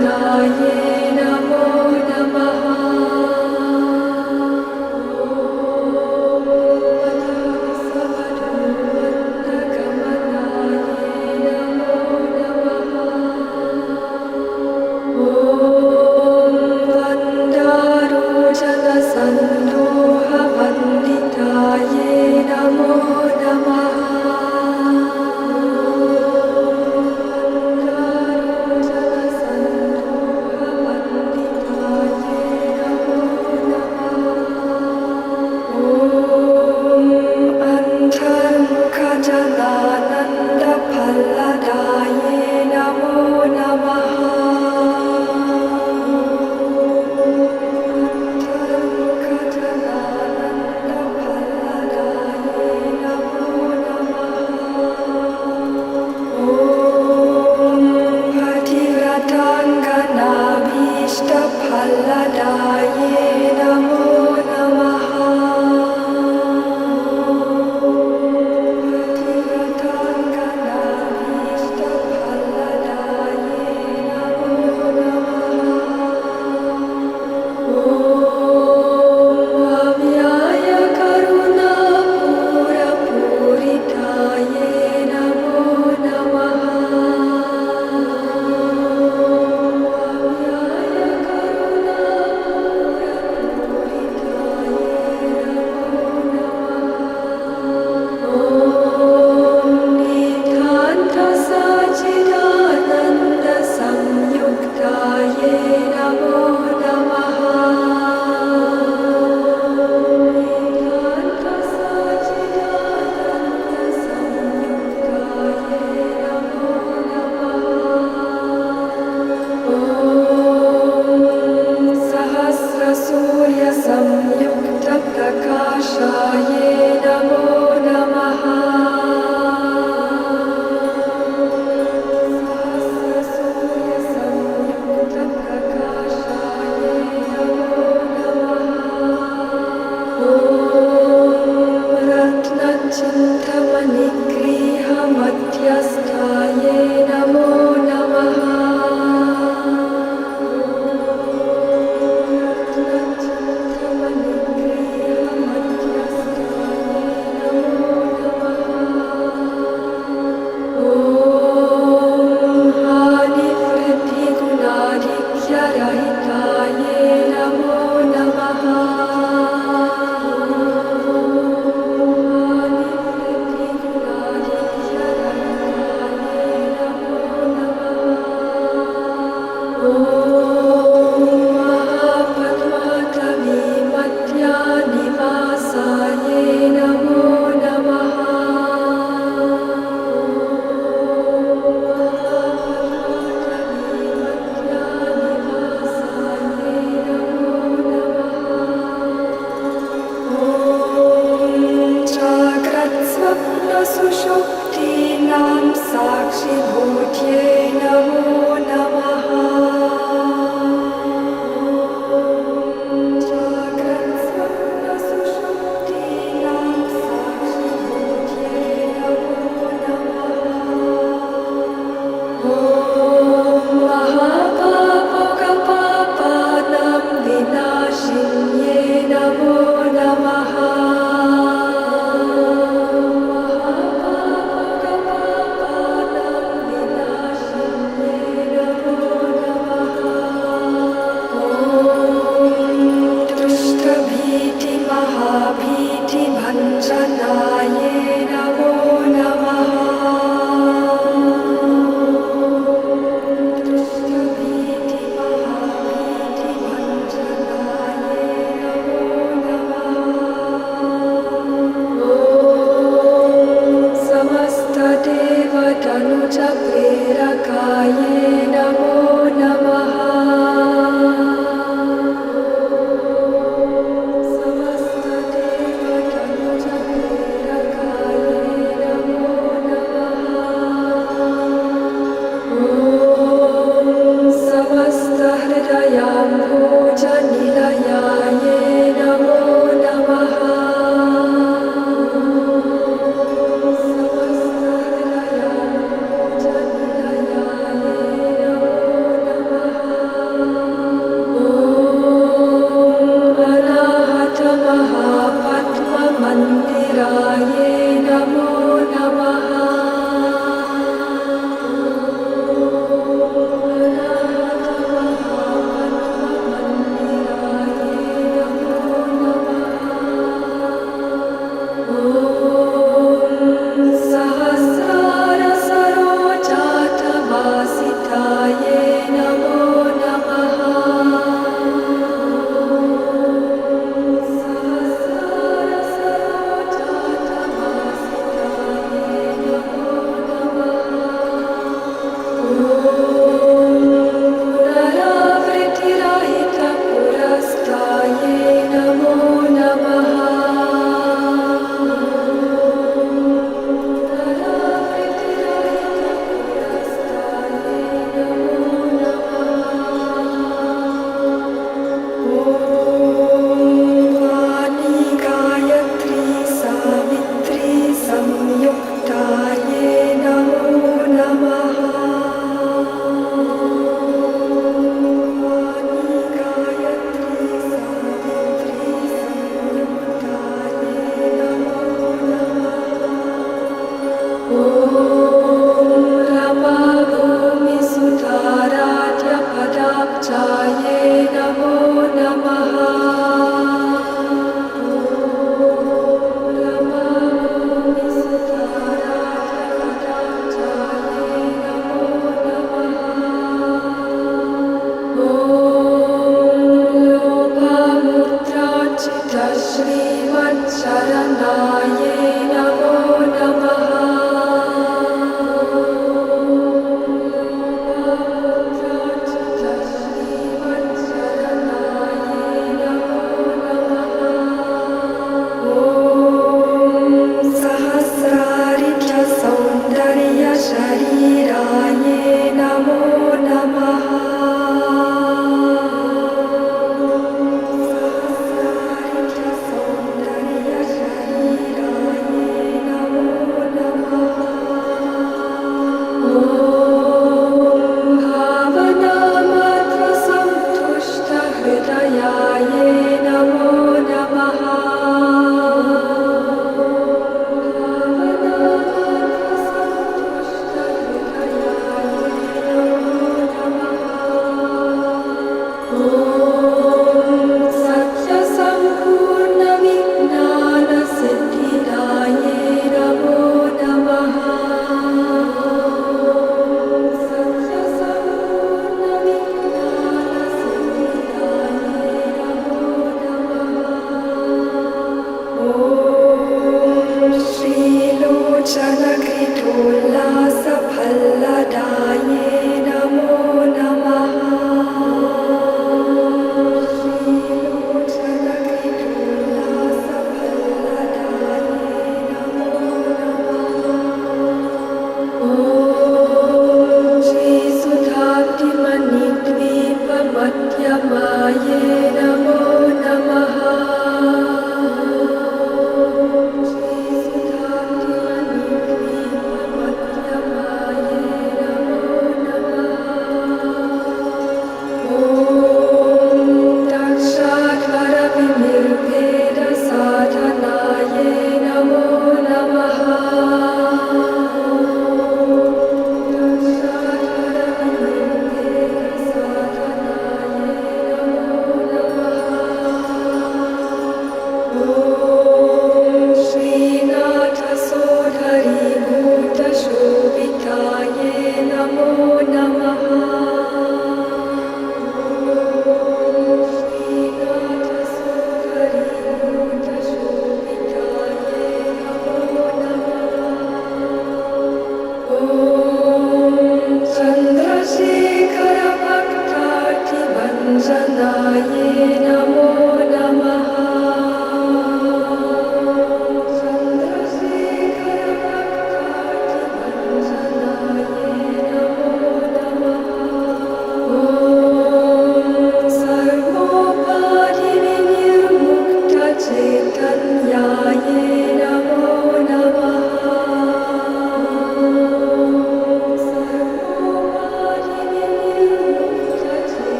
namo namaha. Sakshi Bhutye Namo Namaha. namo namaha. Sharanaye namo namaha. Sahasraritya saundarya shariraye namo namaha.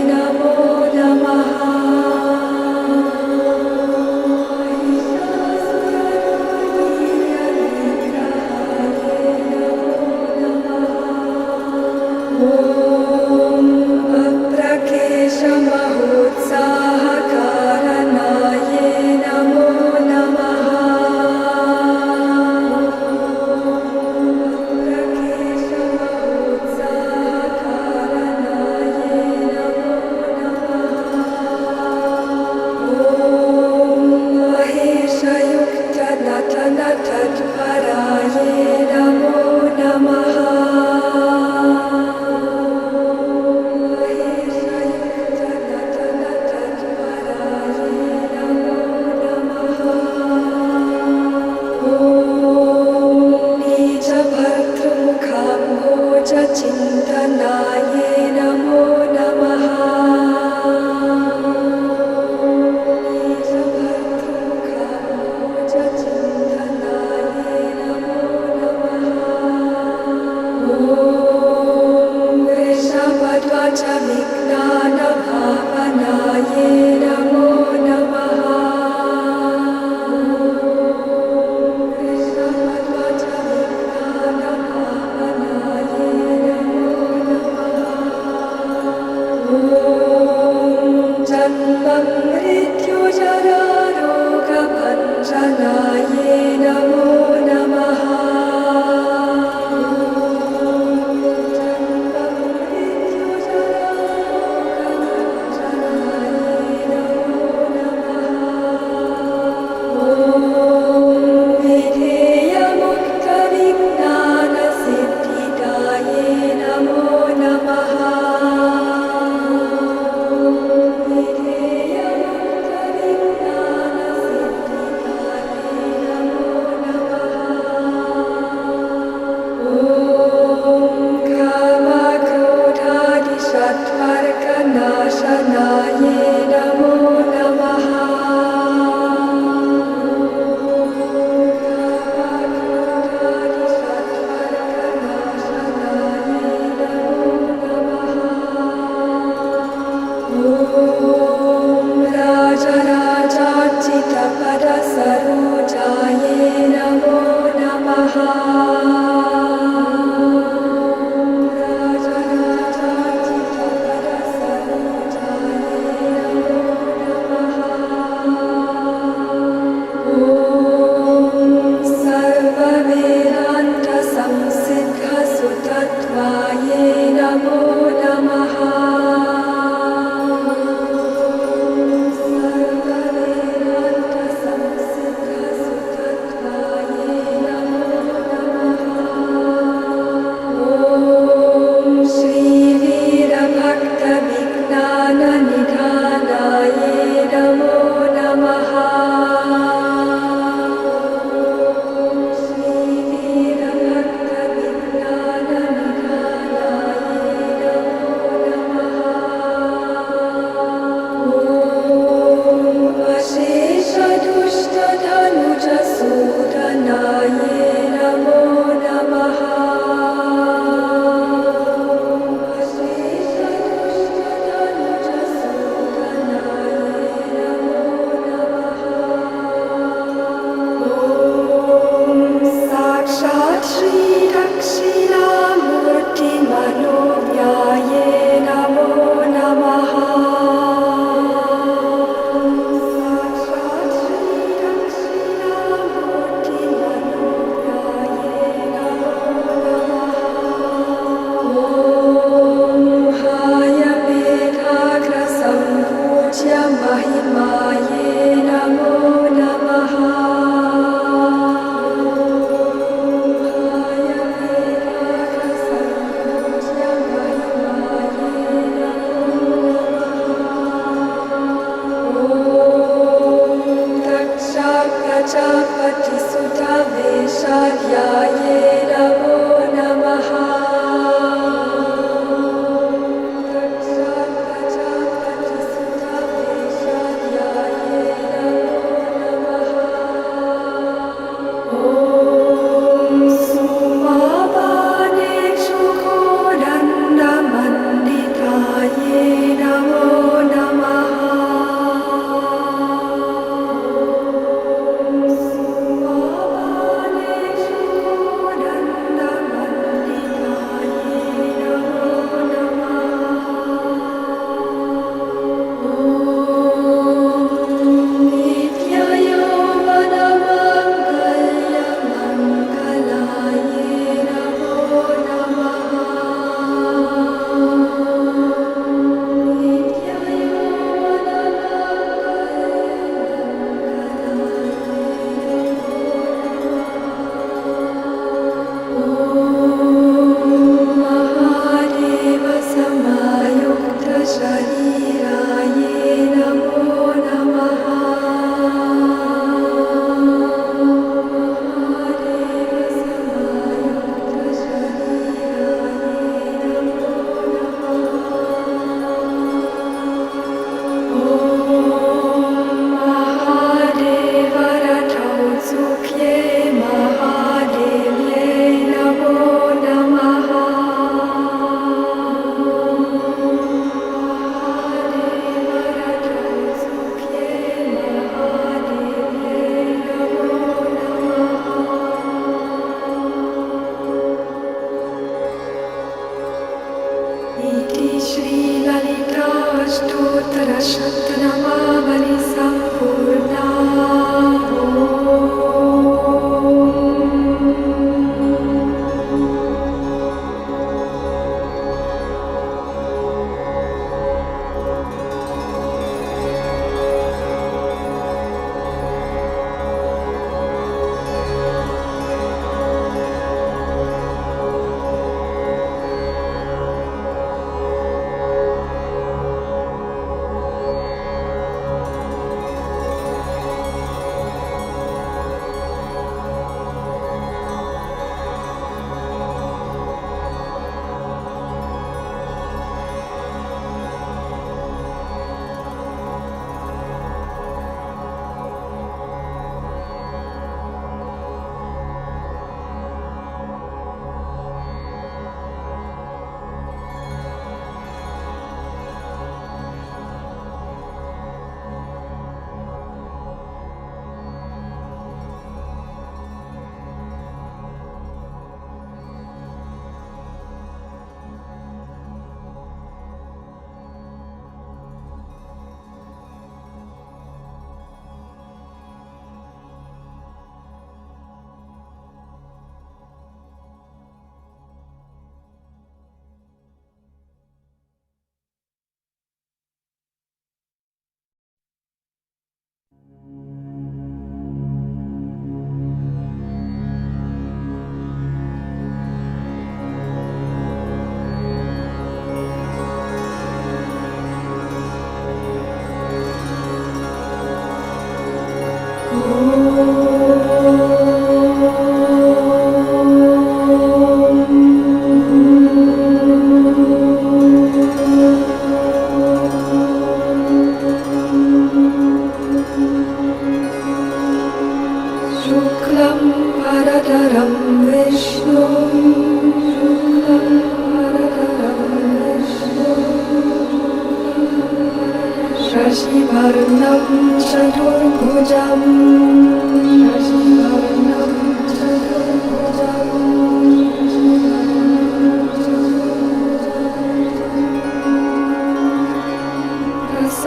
namo namaha. Om Aprakesha Mahotsahakaranaye namo namaha. Aprakesha Mahotsahakaranaye namo namaha. Om Mahesha Yukta Natana Tatparaye namo namaha. Chintanaye namo namaha. Nijabhartrukamhoja chintanaye namo namaha. Om Vrishabhadvaja Vignana Bhavanaye namo namaha. Vrishabhadvaja Vignana Bhavanaye Om Janma Mrityu Jara Roga Bhanjanaye namo namaha. Janma Mrityu Jara Roga Bhanjanaye namo namaha. Om Videya Mukta Vignana Siddhidaye namo namaha. Shanaye namo namaha. Om Raja Rajachita Parasarojaye namo namaha. Raja Rajachita Parasarojaye शशिवर्णं चतुर्भुजम् शशिवर्णं चतुर्भुजम्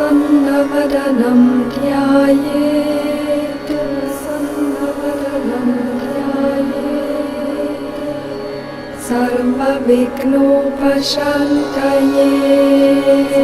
प्रसन्नवदनं ध्यायेत् प्रसन्नवदनं ध्यायेत् सर्वविघ्नोपशान्तये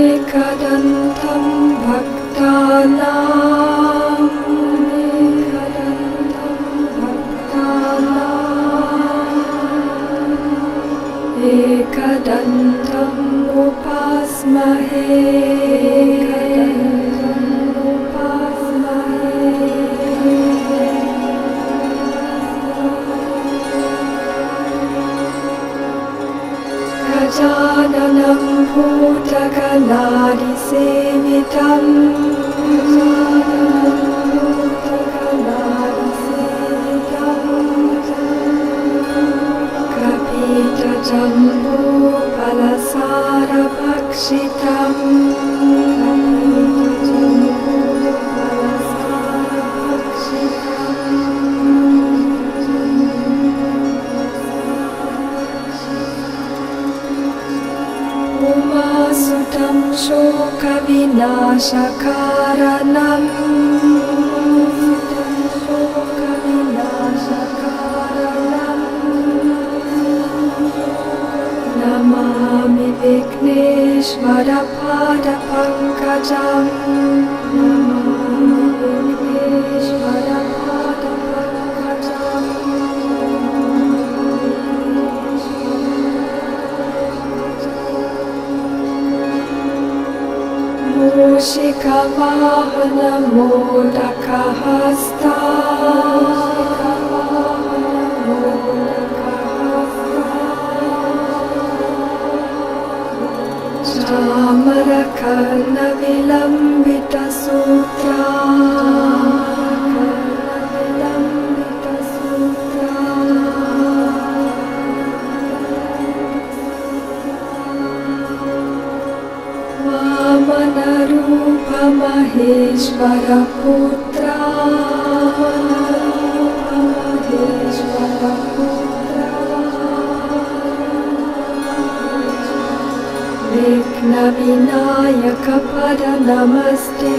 अनेकदन्तं भक्तानाम् एकदन्तम् उपास्महे गजाननं भूतगणादिसेवितम् कपितजम्बूफलसारभक्षितम् उमासुतं शोकविनाशकारणम् नमामि विघ्नेश्वरपादपङ्कजम् नमामि विघ्नेश्वरपादपङ्कजम् मूषिकवाहनमोदकहस्ता चामरकर्णविलम्बितसूत्रा वामनरूपमहेश्वरपुत्रा विघ्नविनायकपद नमस्ते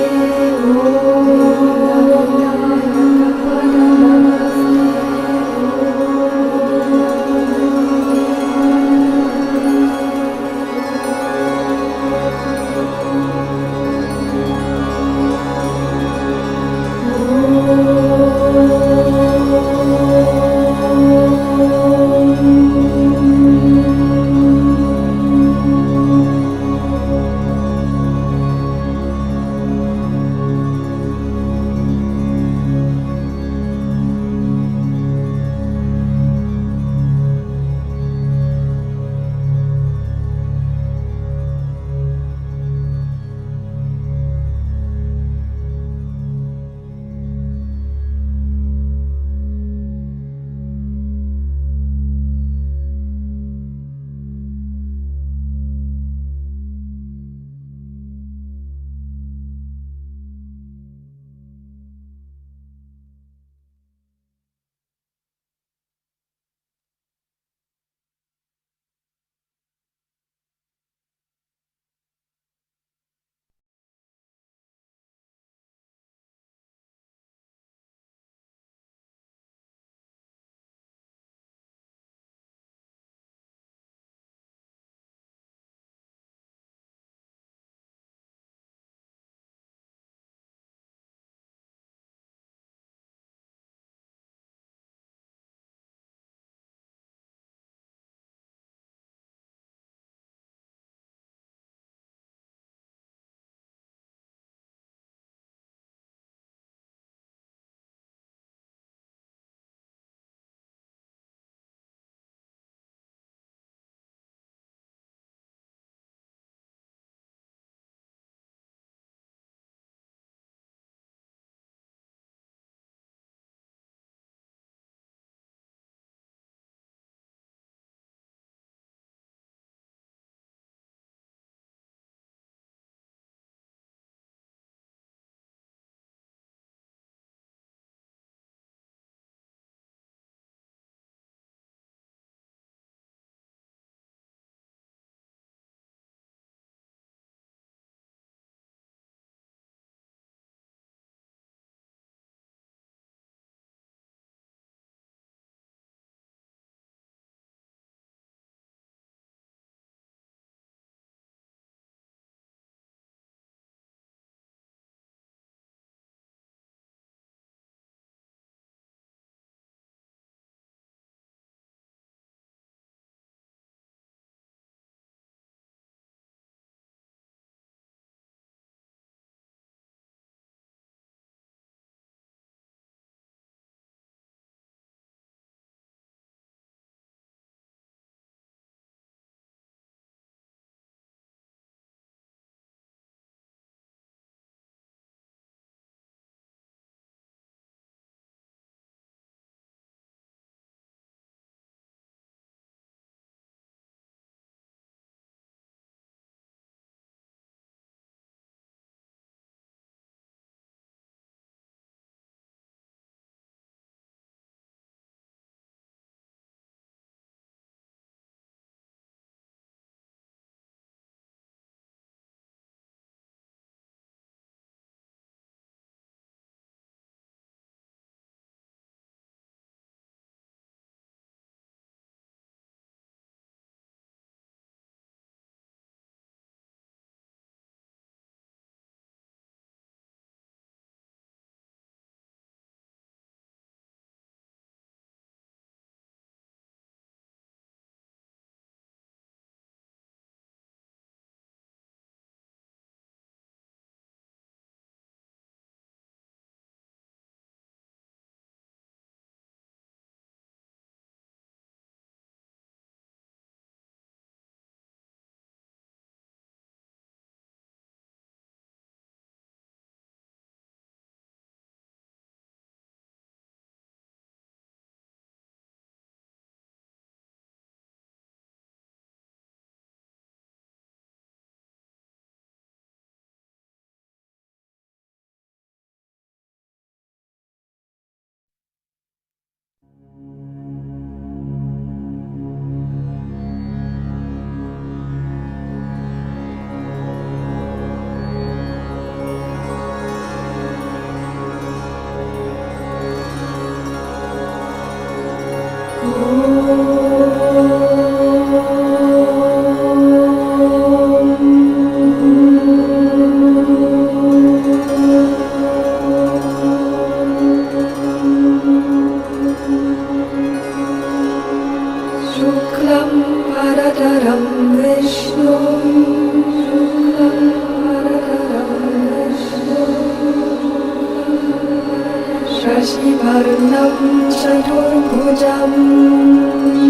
Shashivarnam Chaturbhujam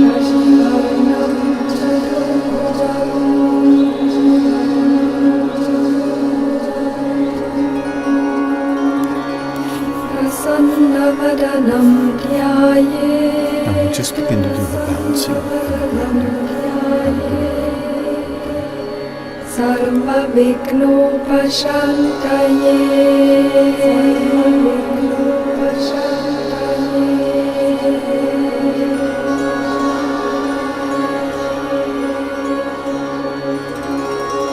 Shashivarnam Chaturbhujam Prasannavadanam Dhyaye Now we just begin to do the balancing. Sarva Vigno Pashantaye